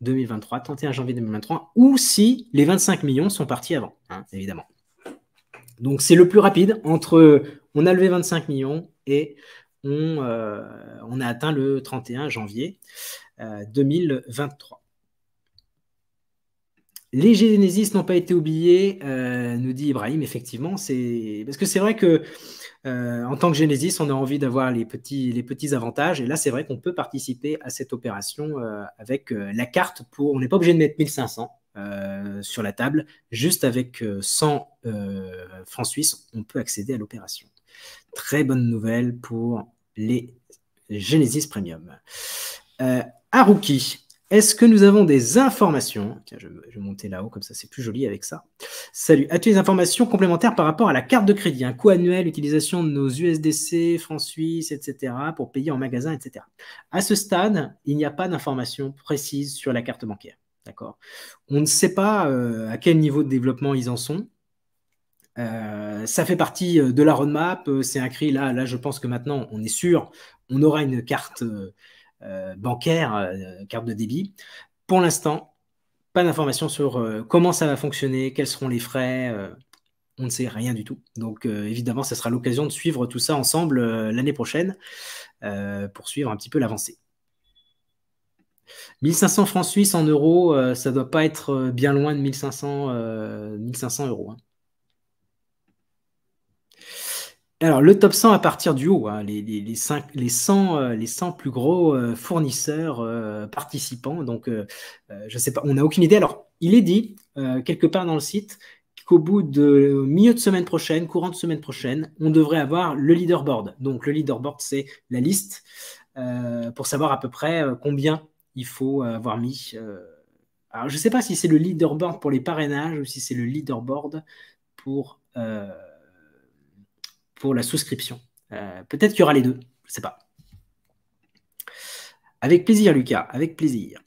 2023, 31 janvier 2023, ou si les 25 millions sont partis avant, hein, évidemment. Donc, c'est le plus rapide entre on a levé 25 millions et on a atteint le 31 janvier 2023. Les Genesis n'ont pas été oubliés, nous dit Ibrahim, effectivement. Parce que c'est vrai que en tant que Genesis, on a envie d'avoir les petits avantages. Et là, c'est vrai qu'on peut participer à cette opération avec la carte. On n'est pas obligé de mettre 1500 sur la table. Juste avec 100 francs suisses, on peut accéder à l'opération. Très bonne nouvelle pour les Genesis Premium. Haruki. Est-ce que nous avons des informations? Tiens, je vais monter là-haut, comme ça c'est plus joli avec ça. Salut. As-tu des informations complémentaires par rapport à la carte de crédit? Un coût annuel, utilisation de nos USDC, francs suisses, etc. pour payer en magasin, etc. À ce stade, il n'y a pas d'informations précises sur la carte bancaire. D'accord. On ne sait pas à quel niveau de développement ils en sont. Ça fait partie de la roadmap. C'est inscrit là, je pense que maintenant, on est sûr, on aura une carte bancaire, carte de débit. Pour l'instant, pas d'informations sur comment ça va fonctionner, quels seront les frais. On ne sait rien du tout. Donc, évidemment, ça sera l'occasion de suivre tout ça ensemble l'année prochaine pour suivre un petit peu l'avancée. 1500 francs suisses en euros, ça ne doit pas être bien loin de 1500 euros. Hein. Alors, le top 100 à partir du haut, hein, les 100 plus gros fournisseurs participants. Donc, je ne sais pas, on n'a aucune idée. Alors, il est dit quelque part dans le site qu'au bout de milieu de semaine prochaine, courant de semaine prochaine, on devrait avoir le leaderboard. Donc, le leaderboard, c'est la liste pour savoir à peu près combien il faut avoir mis. Alors, je ne sais pas si c'est le leaderboard pour les parrainages ou si c'est le leaderboard pour la souscription. Peut-être qu'il y aura les deux, je ne sais pas. Avec plaisir, Lucas, avec plaisir.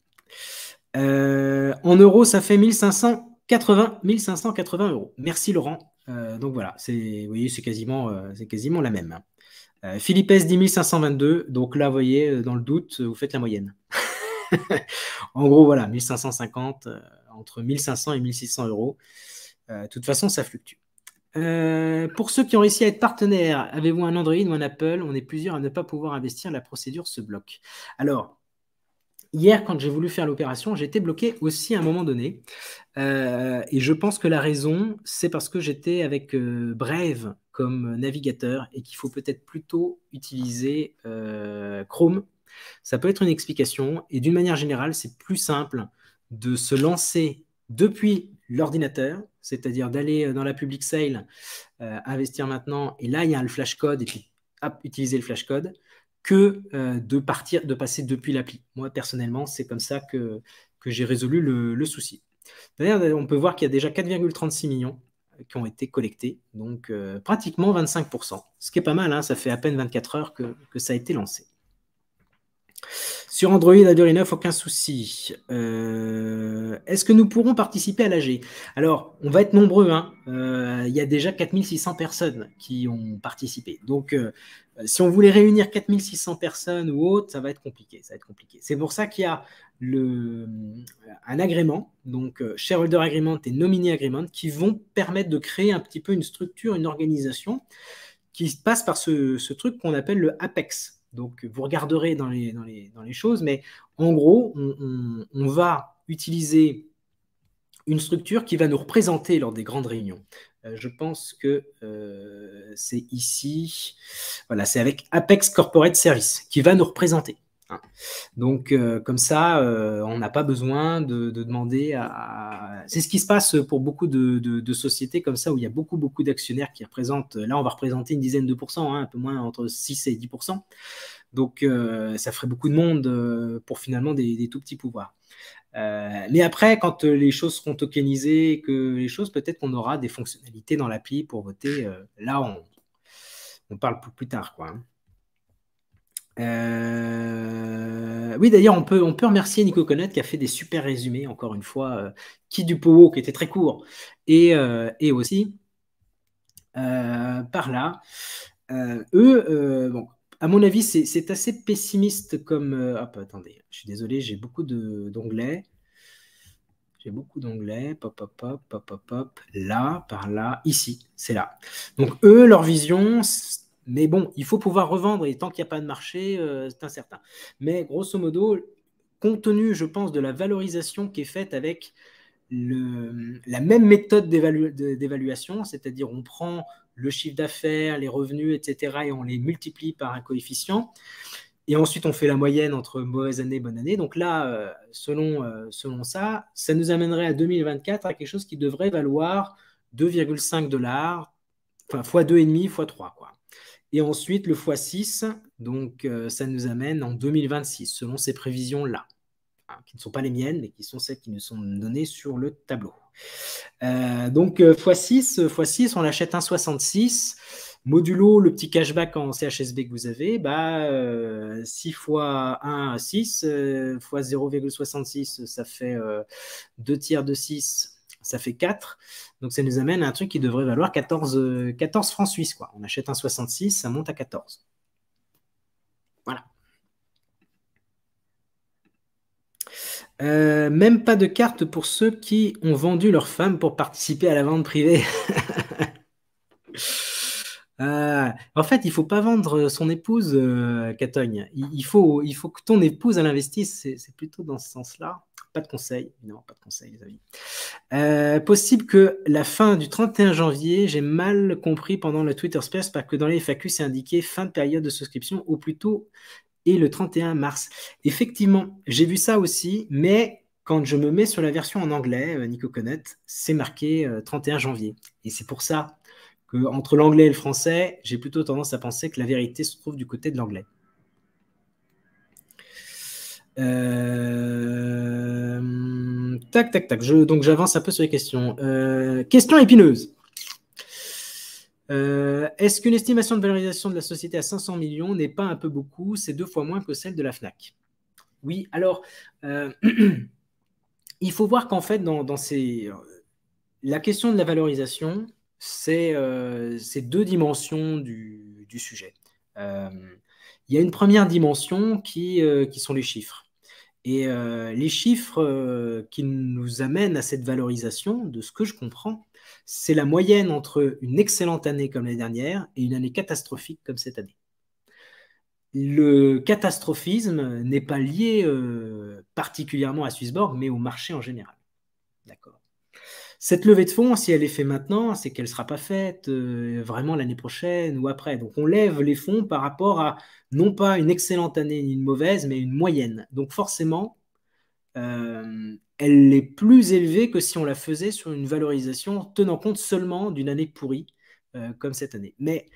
En euros, ça fait 1580 euros. Merci, Laurent. Donc voilà, vous voyez, c'est quasiment la même. Philippe S dit 1522. Donc là, vous voyez, dans le doute, vous faites la moyenne. En gros, voilà, 1550, entre 1500 et 1600 euros. De toute façon, ça fluctue. Pour ceux qui ont réussi à être partenaires, avez-vous un Android ou un Apple? On est plusieurs à ne pas pouvoir investir, la procédure se bloque. Alors, hier, quand j'ai voulu faire l'opération, j'étais bloqué aussi à un moment donné. Et je pense que la raison, c'est parce que j'étais avec Brave comme navigateur et qu'il faut peut-être plutôt utiliser Chrome. Ça peut être une explication. Et d'une manière générale, c'est plus simple de se lancer depuis l'ordinateur, c'est-à-dire d'aller dans la public sale, investir maintenant, et là, il y a le flash code, et puis hop, utiliser le flash code, que de passer depuis l'appli. Moi, personnellement, c'est comme ça que j'ai résolu le souci. D'ailleurs, on peut voir qu'il y a déjà 4,36 millions qui ont été collectés, donc pratiquement 25%, ce qui est pas mal, hein, ça fait à peine 24 heures que ça a été lancé. Sur Android, Adrien 9, aucun souci. Est-ce que nous pourrons participer à l'AG? Alors, on va être nombreux. Hein. Il y a déjà 4600 personnes qui ont participé. Donc, si on voulait réunir 4600 personnes ou autres, ça va être compliqué. C'est pour ça qu'il y a un agrément, donc shareholder agreement et nominee agreement, qui vont permettre de créer un petit peu une structure, une organisation qui passe par ce truc qu'on appelle le Apex. Donc, vous regarderez dans les choses, mais en gros, on va utiliser une structure qui va nous représenter lors des grandes réunions. Je pense que c'est ici, voilà, c'est avec Apex Corporate Service qui va nous représenter. Donc, comme ça, on n'a pas besoin de demander à... C'est ce qui se passe pour beaucoup de sociétés comme ça, où il y a beaucoup d'actionnaires qui représentent... Là, on va représenter une dizaine de pourcents, hein, un peu moins, entre 6 et 10%. Donc, ça ferait beaucoup de monde pour finalement des tout petits pouvoirs. Mais après, quand les choses seront tokenisées, peut-être qu'on aura des fonctionnalités dans l'appli pour voter. Là, on parle plus tard, quoi. Hein. Oui, d'ailleurs, on peut remercier Nico Connett qui a fait des super résumés, encore une fois, qui du Powo, qui était très court, et aussi par là, eux, bon, à mon avis, c'est assez pessimiste comme. Hop, attendez, je suis désolé, j'ai beaucoup d'onglets. J'ai beaucoup d'onglets. Pop, pop, pop, pop, pop, pop. Là, par là, ici, c'est là. Donc, eux, leur vision, mais bon, il faut pouvoir revendre et tant qu'il n'y a pas de marché, c'est incertain. Mais grosso modo, compte tenu, je pense, de la valorisation qui est faite avec la même méthode d'évaluation, c'est-à-dire on prend le chiffre d'affaires, les revenus, etc., et on les multiplie par un coefficient. Et ensuite, on fait la moyenne entre mauvaise année et bonne année. Donc là, selon ça, ça nous amènerait à 2024 à quelque chose qui devrait valoir 2,5 $, enfin fois 2,5, fois 3, quoi. Et ensuite, le fois 6, donc ça nous amène en 2026, selon ces prévisions-là, hein, qui ne sont pas les miennes, mais qui sont celles qui nous sont données sur le tableau. Donc x6, on l'achète 1,66. Modulo le petit cashback en CHSB que vous avez, 6 fois 1, 6, fois 0,66, ça fait 2 tiers de 6, ça fait 4. Donc ça nous amène à un truc qui devrait valoir 14 francs suisses, quoi. On achète 1,66, ça monte à 14. Voilà. Même pas de carte pour ceux qui ont vendu leur femme pour participer à la vente privée. En fait, il faut pas vendre son épouse, Catogne. Il faut que ton épouse elle investisse. C'est plutôt dans ce sens-là. Pas de conseil. Non, pas de conseil, les amis. Possible que la fin du 31 janvier, j'ai mal compris pendant le Twitter Space, parce que dans les FAQ, c'est indiqué fin de période de souscription au plus tôt et le 31 mars. Effectivement, j'ai vu ça aussi, mais quand je me mets sur la version en anglais, Nico Connect, c'est marqué 31 janvier. Et c'est pour ça que entre l'anglais et le français, j'ai plutôt tendance à penser que la vérité se trouve du côté de l'anglais. Tac, tac, tac. Donc j'avance un peu sur les questions. Question épineuse. Est-ce qu'une estimation de valorisation de la société à 500 millions n'est pas un peu beaucoup? C'est 2 fois moins que celle de la FNAC. Oui, alors, il faut voir qu'en fait, la question de la valorisation, c'est 2 dimensions du sujet. Il y a une première dimension qui sont les chiffres. Et les chiffres qui nous amènent à cette valorisation, de ce que je comprends, c'est la moyenne entre une excellente année comme l'année dernière et une année catastrophique comme cette année. Le catastrophisme n'est pas lié particulièrement à Swissborg, mais au marché en général. D'accord. Cette levée de fonds, si elle est faite maintenant, c'est qu'elle ne sera pas faite vraiment l'année prochaine ou après. Donc on lève les fonds par rapport à non pas une excellente année ni une mauvaise, mais une moyenne. Donc forcément, elle est plus élevée que si on la faisait sur une valorisation tenant compte seulement d'une année pourrie comme cette année. Mais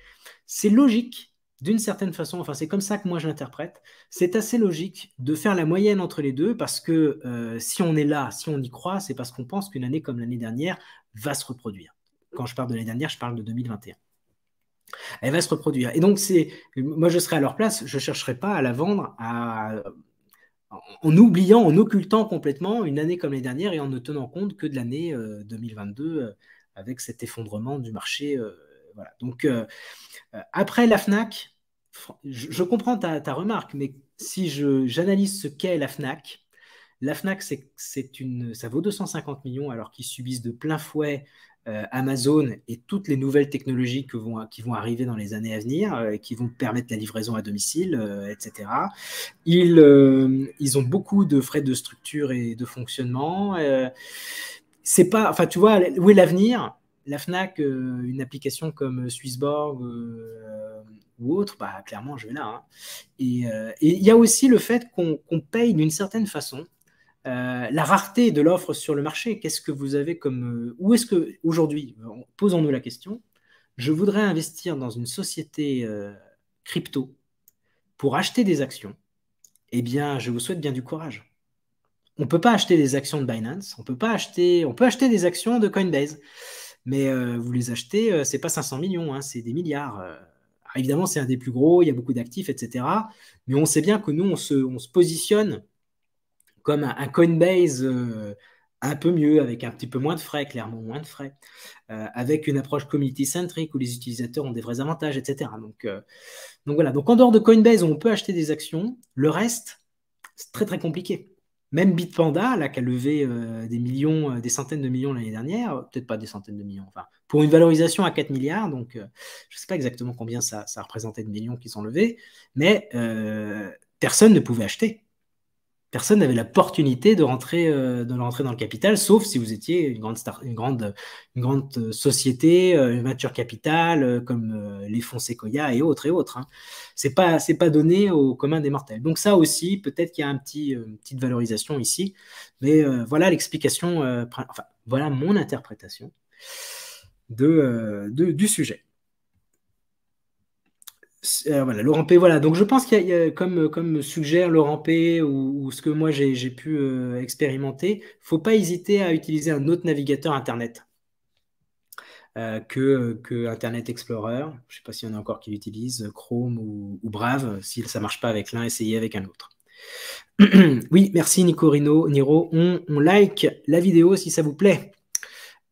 c'est logique d'une certaine façon, enfin c'est comme ça que moi je l'interprète, c'est assez logique de faire la moyenne entre les deux parce que si on est là, si on y croit, c'est parce qu'on pense qu'une année comme l'année dernière va se reproduire. Quand je parle de l'année dernière, je parle de 2021. Elle va se reproduire. Et donc, moi je serais à leur place, je ne chercherais pas à la vendre en oubliant, en occultant complètement une année comme l'année dernière et en ne tenant compte que de l'année 2022 avec cet effondrement du marché. Voilà. Donc, après la FNAC, je comprends ta remarque, mais si j'analyse ce qu'est la FNAC, ça vaut 250 millions alors qu'ils subissent de plein fouet Amazon et toutes les nouvelles technologies qui vont arriver dans les années à venir, qui vont permettre la livraison à domicile, etc. Ils ont beaucoup de frais de structure et de fonctionnement. C'est pas, enfin, tu vois, où est l'avenir? La FNAC, une application comme Swissborg ou autre, clairement, je vais là. Hein. Et il y a aussi le fait qu'on paye d'une certaine façon la rareté de l'offre sur le marché. Qu'est-ce que vous avez comme... où est-ce que, aujourd'hui, posons-nous la question, je voudrais investir dans une société crypto pour acheter des actions. Eh bien, je vous souhaite bien du courage. On ne peut pas acheter des actions de Binance, on peut acheter des actions de Coinbase, mais vous les achetez, c'est pas 500 millions, hein, c'est des milliards. Évidemment, c'est un des plus gros, il y a beaucoup d'actifs, etc. Mais on sait bien que nous, on se positionne comme un Coinbase un peu mieux, avec un petit peu moins de frais, clairement moins de frais, avec une approche community-centric où les utilisateurs ont des vrais avantages, etc. Donc voilà, donc en dehors de Coinbase, on peut acheter des actions. Le reste, c'est très très compliqué. Même Bitpanda, là, qui a levé des millions, des centaines de millions l'année dernière, peut-être pas des centaines de millions, enfin, pour une valorisation à 4 milliards, donc je ne sais pas exactement combien ça représentait de millions qui sont levés, mais personne ne pouvait acheter. Personne n'avait l'opportunité de rentrer dans le capital, sauf si vous étiez une grande société, une venture capital, comme les fonds Sequoia et autres. Hein. C'est pas donné au commun des mortels. Donc ça aussi, peut-être qu'il y a une petite valorisation ici, mais voilà l'explication, enfin voilà mon interprétation du sujet. Voilà, Laurent P. Voilà, donc je pense qu'il y a, comme suggère Laurent P. ou ce que moi j'ai pu expérimenter, il ne faut pas hésiter à utiliser un autre navigateur Internet que Internet Explorer. Je ne sais pas s'il y en a encore qui l'utilisent, Chrome ou Brave. Si ça ne marche pas avec l'un, essayez avec un autre. Oui, merci Niro. On like la vidéo si ça vous plaît.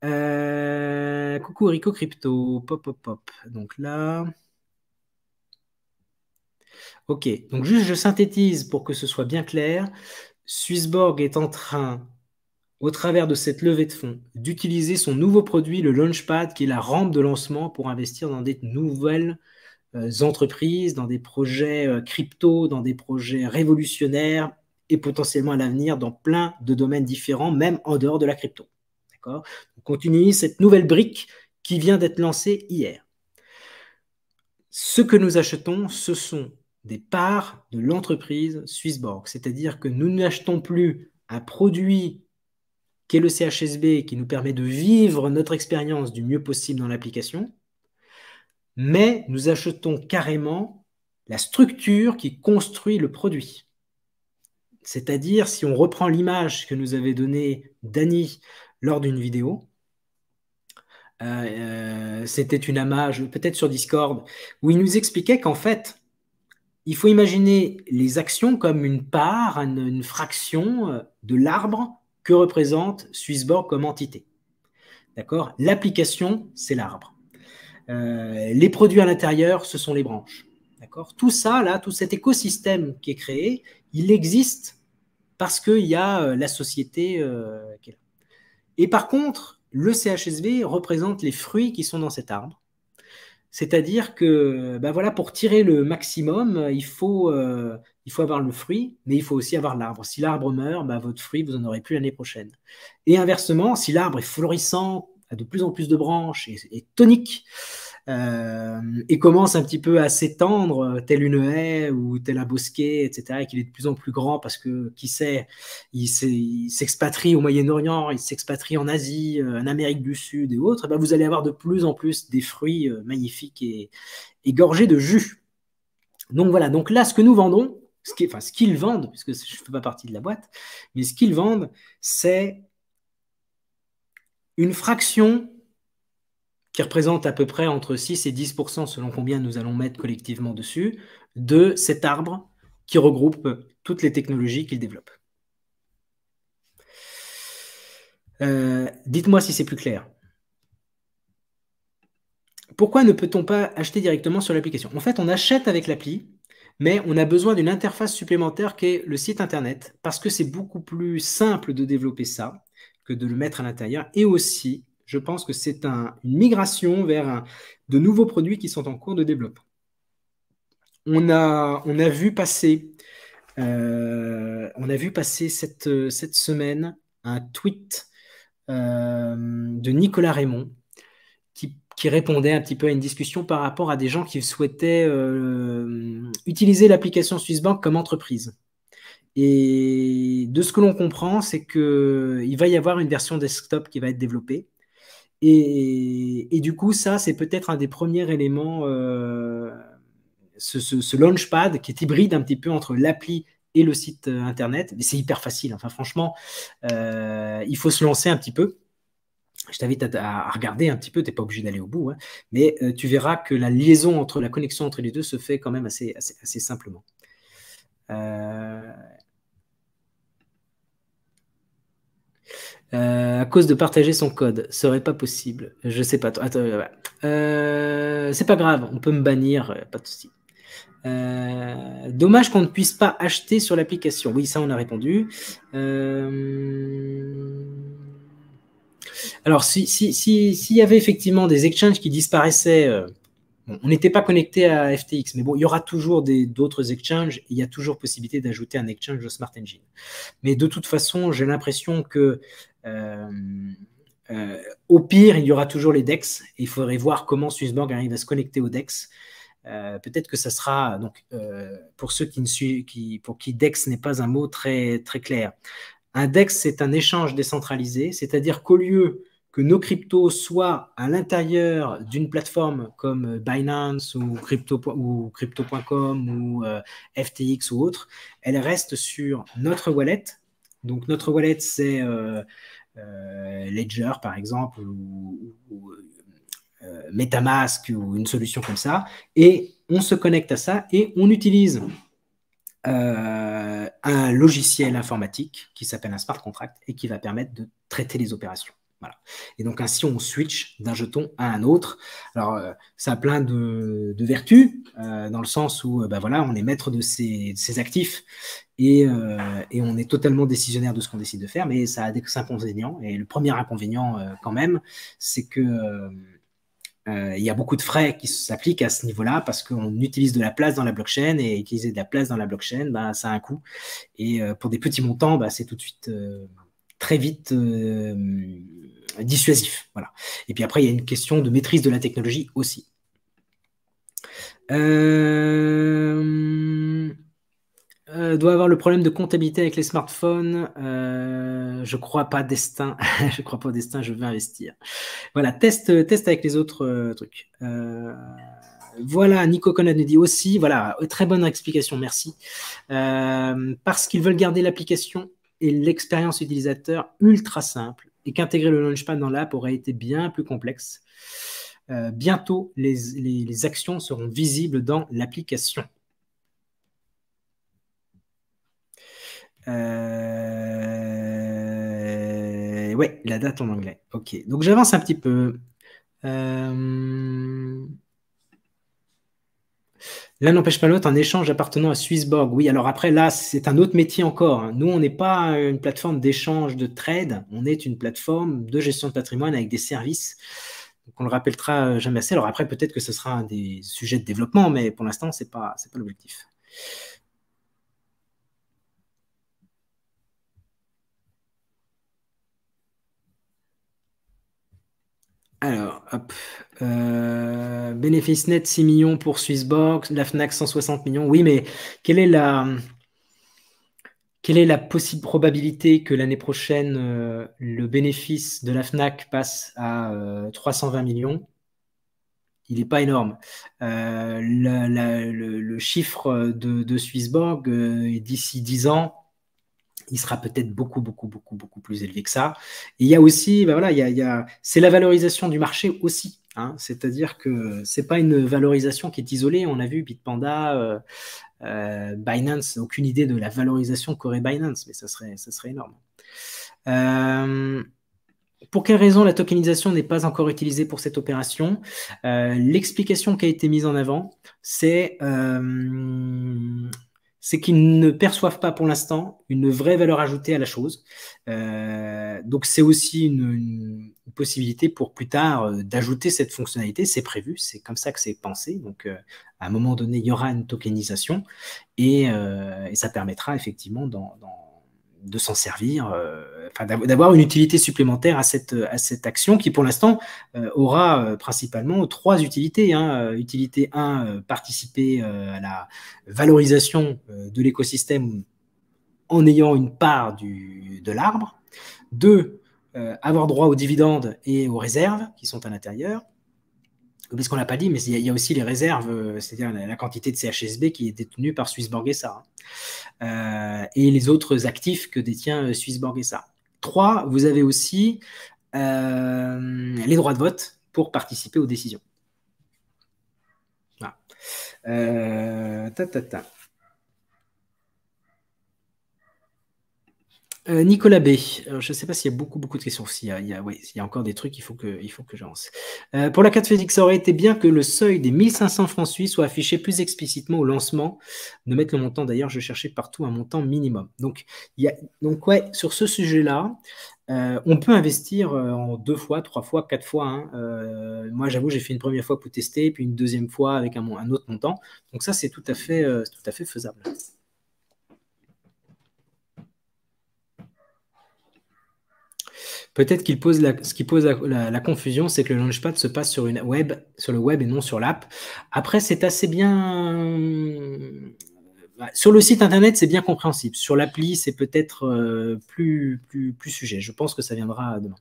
Coucou Rico Crypto. Pop. Donc là... Ok, donc juste je synthétise pour que ce soit bien clair. Swissborg est en train, au travers de cette levée de fonds, d'utiliser son nouveau produit, le Launchpad, qui est la rampe de lancement pour investir dans des nouvelles entreprises, dans des projets crypto, dans des projets révolutionnaires et potentiellement à l'avenir dans plein de domaines différents, même en dehors de la crypto. D'accord ? On continue cette nouvelle brique qui vient d'être lancée hier. Ce que nous achetons, ce sont des parts de l'entreprise Swissborg. C'est-à-dire que nous n'achetons plus un produit qui est le CHSB qui nous permet de vivre notre expérience du mieux possible dans l'application, mais nous achetons carrément la structure qui construit le produit. C'est-à-dire, si on reprend l'image que nous avait donnée Dany lors d'une vidéo, c'était une image peut-être sur Discord, où il nous expliquait qu'en fait, il faut imaginer les actions comme une part, une fraction de l'arbre que représente Swissborg comme entité. D'accord ? L'application, c'est l'arbre. Les produits à l'intérieur, ce sont les branches. D'accord ? Tout ça, là, tout cet écosystème qui est créé, il existe parce qu'il y a la société qui est là. Et par contre, le CHSB représente les fruits qui sont dans cet arbre. C'est-à-dire que voilà, pour tirer le maximum, il faut avoir le fruit, mais il faut aussi avoir l'arbre. Si l'arbre meurt, votre fruit, vous n'en aurez plus l'année prochaine. Et inversement, si l'arbre est florissant, a de plus en plus de branches et tonique, et commence un petit peu à s'étendre, tel une haie ou tel un bosquet, etc., et qu'il est de plus en plus grand parce que, qui sait, il s'expatrie au Moyen-Orient, il s'expatrie en Asie, en Amérique du Sud et autres, vous allez avoir de plus en plus des fruits magnifiques et gorgés de jus. Donc voilà, donc là, ce que nous vendons, ce qu'ils vendent, puisque je ne fais pas partie de la boîte, mais ce qu'ils vendent, c'est une fraction qui représente à peu près entre 6 et 10% selon combien nous allons mettre collectivement dessus, de cet arbre qui regroupe toutes les technologies qu'il développe. Dites-moi si c'est plus clair. Pourquoi ne peut-on pas acheter directement sur l'application ? En fait, on achète avec l'appli, mais on a besoin d'une interface supplémentaire qui est le site internet, parce que c'est beaucoup plus simple de développer ça que de le mettre à l'intérieur, et aussi je pense que c'est une migration vers de nouveaux produits qui sont en cours de développement. On a vu passer, cette semaine un tweet de Nicolas Raymond qui répondait un petit peu à une discussion par rapport à des gens qui souhaitaient utiliser l'application Swissborg comme entreprise. Et de ce que l'on comprend, c'est qu'il va y avoir une version desktop qui va être développée. Et du coup, ça, c'est peut-être un des premiers éléments, ce Launchpad qui est hybride un petit peu entre l'appli et le site internet. Mais c'est hyper facile. Enfin, franchement, il faut se lancer un petit peu. Je t'invite à regarder un petit peu, tu n'es pas obligé d'aller au bout, hein, mais tu verras que la connexion entre les deux se fait quand même assez simplement. À cause de partager son code, ce serait pas possible. Je sais pas. Attends, c'est pas grave, on peut me bannir, pas de souci. Dommage qu'on ne puisse pas acheter sur l'application. Oui, ça on a répondu. Alors, s'il y avait effectivement des exchanges qui disparaissaient, bon, on n'était pas connecté à FTX, mais bon, il y aura toujours d'autres exchanges. Il y a toujours possibilité d'ajouter un exchange au Smart Engine. Mais de toute façon, j'ai l'impression que euh, au pire, il y aura toujours les DEX. Et il faudrait voir comment Swissborg arrive à se connecter aux DEX. Peut-être que ça sera donc pour ceux pour qui DEX n'est pas un mot très très clair. Un DEX, c'est un échange décentralisé, c'est-à-dire qu'au lieu que nos cryptos soient à l'intérieur d'une plateforme comme Binance ou Crypto.com ou FTX ou autre, elles restent sur notre wallet. Donc notre wallet, c'est Ledger par exemple ou MetaMask ou une solution comme ça, et on se connecte à ça et on utilise un logiciel informatique qui s'appelle un smart contract et qui va permettre de traiter les opérations. Voilà. Et donc ainsi, on switch d'un jeton à un autre. Alors, ça a plein de vertus, dans le sens où bah, voilà, on est maître de ses actifs et on est totalement décisionnaire de ce qu'on décide de faire, mais ça a des inconvénients. Et le premier inconvénient, quand même, c'est que il y a beaucoup de frais qui s'appliquent à ce niveau-là parce qu'on utilise de la place dans la blockchain et utiliser de la place dans la blockchain, bah, ça a un coût. Et pour des petits montants, bah, c'est tout de suite très vite dissuasif. Voilà. Et puis après, il y a une question de maîtrise de la technologie aussi. Doit avoir le problème de comptabilité avec les smartphones. Je crois pas Destin. Je crois pas au Destin, je veux investir. Voilà, test avec les autres trucs. Voilà, Nico Conrad nous dit aussi, voilà, très bonne explication, merci. Parce qu'ils veulent garder l'application et l'expérience utilisateur ultra simple et qu'intégrer le Launchpad dans l'app aurait été bien plus complexe. Bientôt, les actions seront visibles dans l'application. Ouais, la date en anglais. Ok, donc j'avance un petit peu. L'un n'empêche pas l'autre, un échange appartenant à Swissborg. Oui, alors après, là, c'est un autre métier encore, hein. Nous, on n'est pas une plateforme d'échange de trade, on est une plateforme de gestion de patrimoine avec des services. Donc, on le rappellera jamais assez. Alors après, peut-être que ce sera un des sujets de développement, mais pour l'instant, c'est pas l'objectif. Alors, hop. Bénéfice net 6 millions pour Swissborg, la Fnac 160 millions. Oui, mais quelle est la possible probabilité que l'année prochaine, le bénéfice de la Fnac passe à 320 millions? Il n'est pas énorme. Le chiffre de Swissborg, d'ici 10 ans, il sera peut-être beaucoup, beaucoup, beaucoup, beaucoup plus élevé que ça. Et il y a aussi, ben voilà, c'est la valorisation du marché aussi, hein. C'est-à-dire que c'est pas une valorisation qui est isolée. On a vu Bitpanda, Binance, aucune idée de la valorisation qu'aurait Binance, mais ça serait énorme. Pour quelle raison la tokenisation n'est pas encore utilisée pour cette opération? L'explication qui a été mise en avant, c'est qu'ils ne perçoivent pas pour l'instant une vraie valeur ajoutée à la chose. Donc c'est aussi une possibilité pour plus tard d'ajouter cette fonctionnalité. C'est prévu, c'est comme ça que c'est pensé. Donc à un moment donné, il y aura une tokenisation et ça permettra effectivement de s'en servir, d'avoir une utilité supplémentaire à cette action qui, pour l'instant, aura principalement trois utilités, hein. Utilité 1, participer à la valorisation de l'écosystème en ayant une part de l'arbre. 2, avoir droit aux dividendes et aux réserves qui sont à l'intérieur. Parce qu'on l'a pas dit, mais il y a aussi les réserves, c'est-à-dire la quantité de CHSB qui est détenue par Swissborg SA. Et les autres actifs que détient Swissborg SA. 3, vous avez aussi les droits de vote pour participer aux décisions. Voilà. Nicolas B. Je ne sais pas s'il y a beaucoup de questions. Oui, il y a encore des trucs, il faut que j'avance. Pour la carte physique, ça aurait été bien que le seuil des 1500 francs suisses soit affiché plus explicitement au lancement. De mettre le montant, d'ailleurs, je cherchais partout un montant minimum. Donc, ouais, sur ce sujet-là, on peut investir en 2 fois, 3 fois, 4 fois, hein. Moi, j'avoue, j'ai fait une première fois pour tester, puis une deuxième fois avec un autre montant. Donc ça, c'est tout à fait faisable. Peut-être ce qui pose la confusion, c'est que le Launchpad se passe sur le web et non sur l'app. Après, c'est assez bien. Sur le site internet, c'est bien compréhensible. Sur l'appli, c'est peut-être plus sujet. Je pense que ça viendra demain.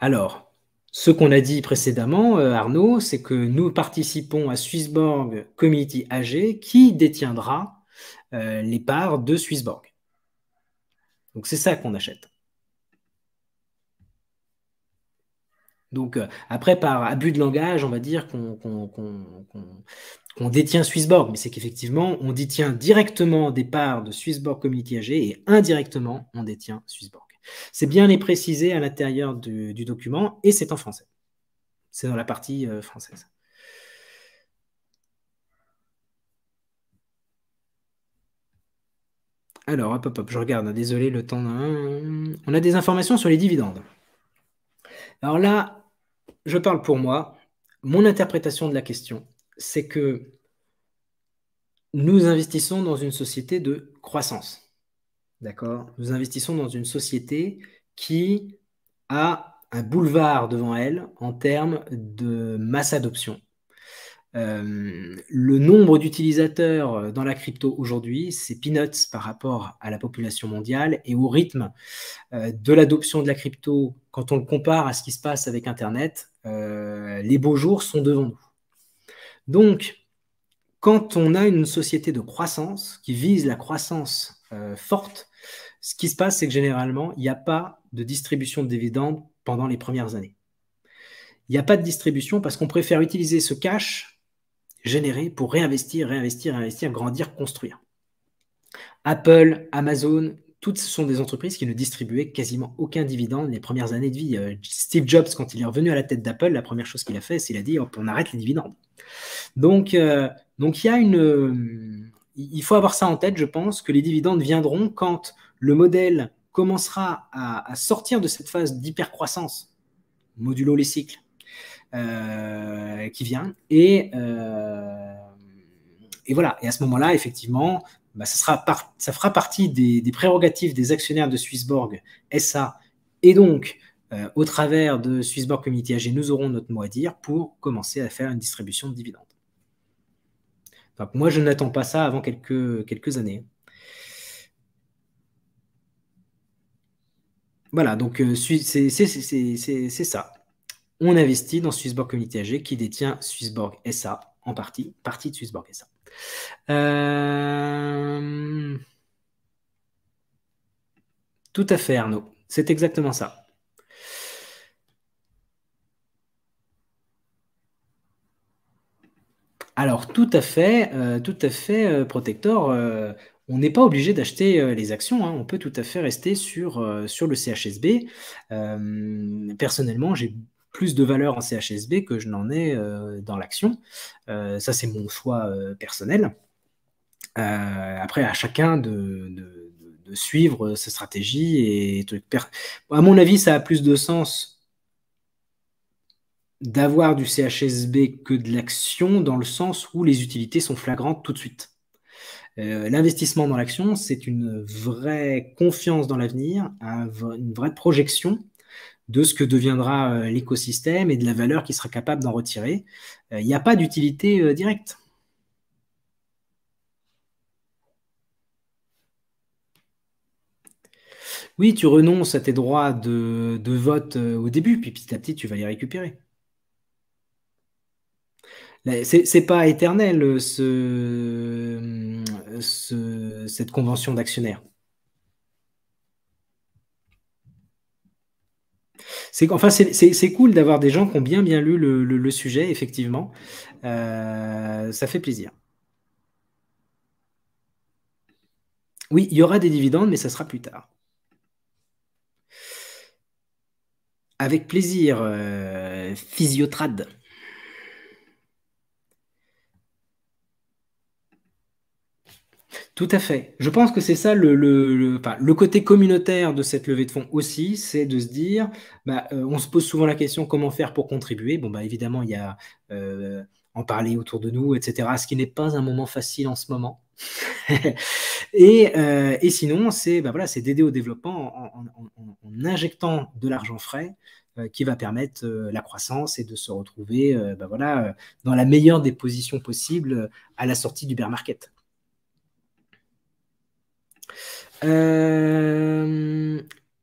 Alors, ce qu'on a dit précédemment, Arnaud, c'est que nous participons à Swissborg Community AG qui détiendra les parts de Swissborg. Donc, c'est ça qu'on achète. Donc, après, par abus de langage, on va dire qu'on détient Swissborg, mais c'est qu'effectivement, on détient directement des parts de Swissborg Community AG et indirectement, on détient Swissborg. C'est bien les préciser à l'intérieur du document et c'est en français. C'est dans la partie française. Alors, hop, je regarde. Désolé, le temps. On a des informations sur les dividendes. Alors là, je parle pour moi. Mon interprétation de la question, c'est que nous investissons dans une société de croissance. D'accord? Nous investissons dans une société qui a un boulevard devant elle en termes de masse adoption. Le nombre d'utilisateurs dans la crypto aujourd'hui, c'est peanuts par rapport à la population mondiale et au rythme de l'adoption de la crypto. Quand on le compare à ce qui se passe avec Internet, les beaux jours sont devant nous. Donc, quand on a une société de croissance qui vise la croissance forte, ce qui se passe, c'est que généralement, il n'y a pas de distribution de dividendes pendant les premières années. Il n'y a pas de distribution parce qu'on préfère utiliser ce cash généré pour réinvestir, grandir, construire. Apple, Amazon, toutes ce sont des entreprises qui ne distribuaient quasiment aucun dividende les premières années de vie. Steve Jobs, quand il est revenu à la tête d'Apple, la première chose qu'il a fait, c'est qu'il a dit, hop, on arrête les dividendes. Donc, il faut avoir ça en tête, je pense, que les dividendes viendront quand le modèle commencera à sortir de cette phase d'hypercroissance, modulo les cycles, qui vient. Et voilà. Et à ce moment-là, effectivement, ça fera partie des prérogatives des actionnaires de Swissborg SA. Et donc, au travers de Swissborg Community AG, nous aurons notre mot à dire pour commencer à faire une distribution de dividendes. Donc, moi, je n'attends pas ça avant quelques années. Voilà, donc c'est ça. On investit dans Swissborg Community AG qui détient Swissborg SA en partie de Swissborg SA. Tout à fait, Arnaud. C'est exactement ça. Alors, tout à fait, Protector. On n'est pas obligé d'acheter les actions, hein. On peut tout à fait rester sur le CHSB. Personnellement, j'ai plus de valeur en CHSB que je n'en ai dans l'action. Ça, c'est mon choix personnel. Après, à chacun de suivre sa stratégie et à mon avis, ça a plus de sens d'avoir du CHSB que de l'action dans le sens où les utilités sont flagrantes tout de suite. L'investissement dans l'action, c'est une vraie confiance dans l'avenir, une vraie projection de ce que deviendra l'écosystème et de la valeur qu'il sera capable d'en retirer. Il n'y a pas d'utilité directe. Oui, tu renonces à tes droits de vote au début, puis petit à petit, tu vas les récupérer. C'est pas éternel, cette convention d'actionnaire. C'est cool d'avoir des gens qui ont bien lu le sujet, effectivement. Ça fait plaisir. Oui, il y aura des dividendes, mais ça sera plus tard. Avec plaisir, Physiotrad. Tout à fait. Je pense que c'est ça enfin, le côté communautaire de cette levée de fonds aussi, c'est de se dire, bah, on se pose souvent la question comment faire pour contribuer. Bon, bah, évidemment, il y a en parler autour de nous, etc., ce qui n'est pas un moment facile en ce moment. Et sinon, c'est bah, voilà, c'est d'aider au développement en injectant de l'argent frais qui va permettre la croissance et de se retrouver bah, voilà, dans la meilleure des positions possibles à la sortie du bear market. Euh,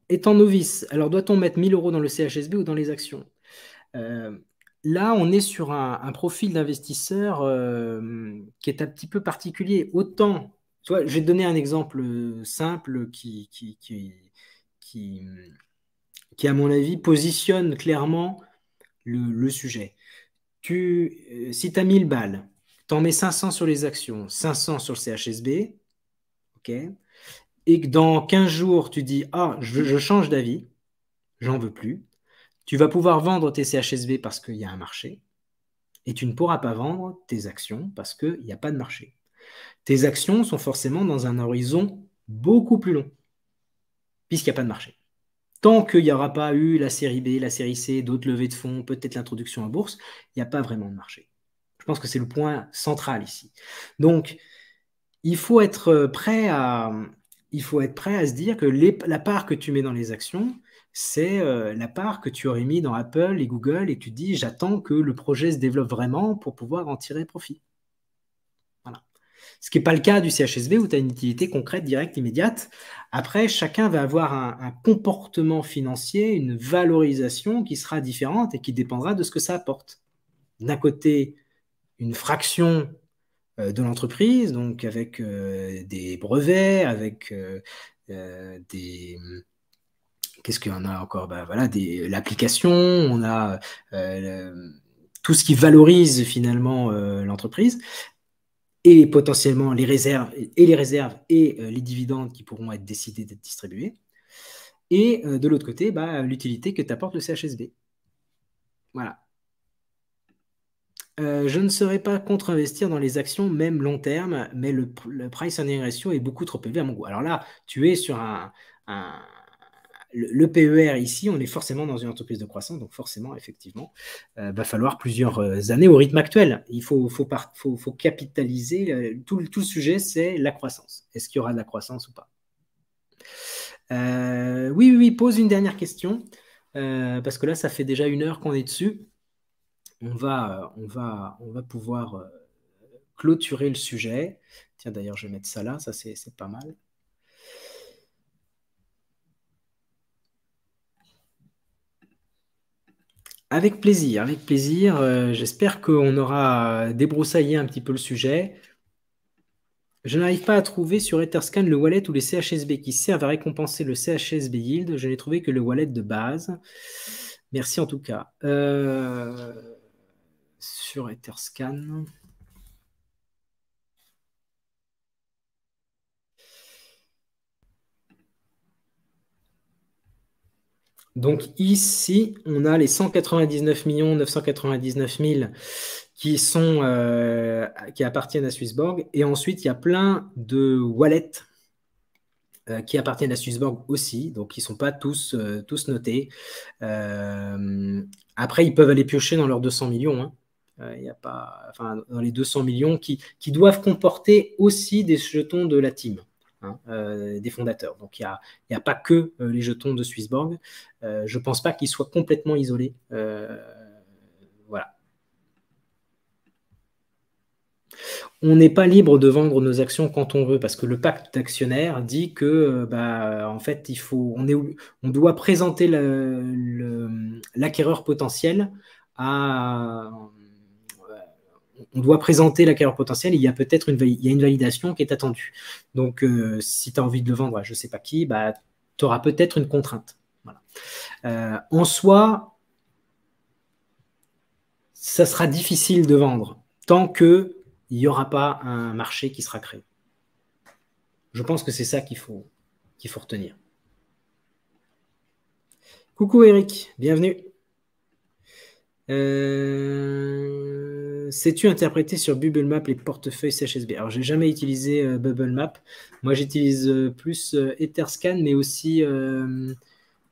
Étant novice, alors doit-on mettre 1000 euros dans le CHSB ou dans les actions? Euh, Là, on est sur un profil d'investisseur qui est un petit peu particulier. Autant, tu vois, je vais te donner un exemple simple qui, qui, à mon avis, positionne clairement le sujet. Si tu as 1000 balles, tu en mets 500 sur les actions, 500 sur le CHSB, ok, et que dans 15 jours, tu dis, ah, je change d'avis, j'en veux plus, tu vas pouvoir vendre tes CHSB parce qu'il y a un marché, et tu ne pourras pas vendre tes actions parce qu'il n'y a pas de marché. Tes actions sont forcément dans un horizon beaucoup plus long, puisqu'il n'y a pas de marché. Tant qu'il n'y aura pas eu la série B, la série C, d'autres levées de fonds, peut-être l'introduction en bourse, il n'y a pas vraiment de marché. Je pense que c'est le point central ici. Donc, il faut être prêt à, il faut être prêt à se dire que la part que tu mets dans les actions, c'est la part que tu aurais mis dans Apple et Google et tu te dis, j'attends que le projet se développe vraiment pour pouvoir en tirer profit. Voilà. Ce qui n'est pas le cas du CHSB où tu as une utilité concrète, directe, immédiate. Après, chacun va avoir un comportement financier, une valorisation qui sera différente et qui dépendra de ce que ça apporte. D'un côté, une fraction de l'entreprise, donc avec des brevets, avec des... Qu'est-ce qu'il y en a encore? Bah, voilà, l'application, on a tout ce qui valorise finalement l'entreprise et potentiellement les réserves et les dividendes qui pourront être décidés d'être distribués. Et de l'autre côté, bah, l'utilité que t'apporte le CHSB. Voilà. Je ne serais pas contre investir dans les actions, même long terme, mais le price earning ratio est beaucoup trop élevé à mon goût. Alors là, tu es sur le PER ici, on est forcément dans une entreprise de croissance, donc forcément, effectivement, va falloir plusieurs années au rythme actuel. Il faut capitaliser. Tout le sujet, c'est la croissance. Est-ce qu'il y aura de la croissance ou pas? Oui, oui, oui, pose une dernière question, parce que là, ça fait déjà 1 heure qu'on est dessus. On va pouvoir clôturer le sujet. Tiens, d'ailleurs, je vais mettre ça là, ça c'est pas mal. Avec plaisir, avec plaisir. J'espère qu'on aura débroussaillé un petit peu le sujet. Je n'arrive pas à trouver sur Etherscan le wallet ou les CHSB qui servent à récompenser le CHSB Yield. Je n'ai trouvé que le wallet de base. Merci en tout cas. Sur Etherscan. Donc ici, on a les 199 999 000 qui appartiennent à Swissborg. Et ensuite, il y a plein de wallets qui appartiennent à Swissborg aussi. Donc, ils ne sont pas tous notés. Après, ils peuvent aller piocher dans leurs 200 millions. Hein. Il y a pas, enfin, dans les 200 millions qui doivent comporter aussi des jetons de la team. Hein, des fondateurs. Donc, il n'y a pas que les jetons de Swissborg. Je ne pense pas qu'ils soient complètement isolés. Voilà. On n'est pas libre de vendre nos actions quand on veut, parce que le pacte d'actionnaires dit que, bah, en fait, on doit présenter l'acquéreur potentiel on doit présenter l'acquéreur potentiel, il y a peut-être une validation qui est attendue. Donc, si tu as envie de le vendre à je ne sais pas qui, bah, tu auras peut-être une contrainte. Voilà. En soi, ça sera difficile de vendre tant qu'il n'y aura pas un marché qui sera créé. Je pense que c'est ça qu'il faut retenir. Coucou Eric, bienvenue. Sais-tu interpréter sur Bubble Map les portefeuilles CHSB? Alors, j'ai jamais utilisé Bubble Map. Moi, j'utilise plus Etherscan, mais aussi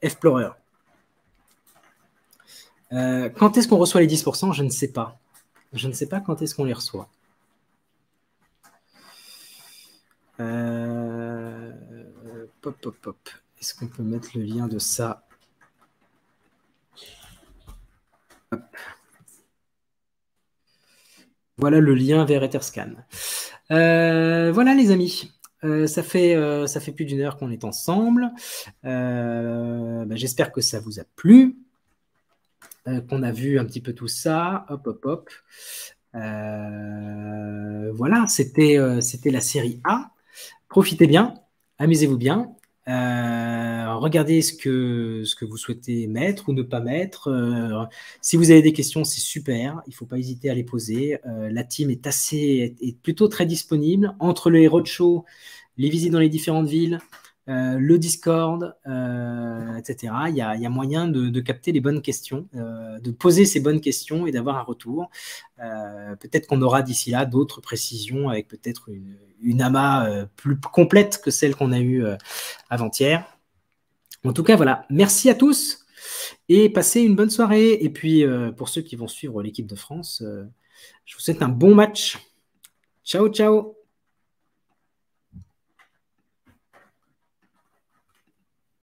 Explorer. Quand est-ce qu'on reçoit les 10%? Je ne sais pas. Je ne sais pas quand est-ce qu'on les reçoit. Pop, pop, pop. Est-ce qu'on peut mettre le lien de ça? Hop. Voilà le lien vers Etherscan. Voilà les amis. Ça fait plus d'une heure qu'on est ensemble. J'espère que ça vous a plu, qu'on a vu un petit peu tout ça. Hop, hop, hop. Voilà, c'était la série A. Profitez bien, amusez-vous bien. Regardez ce que vous souhaitez mettre ou ne pas mettre. Si vous avez des questions, c'est super. Il ne faut pas hésiter à les poser. La team est plutôt très disponible entre les roadshows, les visites dans les différentes villes, le Discord, etc. Il y a moyen de capter les bonnes questions, de poser ces bonnes questions et d'avoir un retour. Peut-être qu'on aura d'ici là d'autres précisions avec peut-être une AMA plus complète que celle qu'on a eue avant-hier. En tout cas, voilà. Merci à tous et passez une bonne soirée. Et puis, pour ceux qui vont suivre l'équipe de France, je vous souhaite un bon match. Ciao, ciao.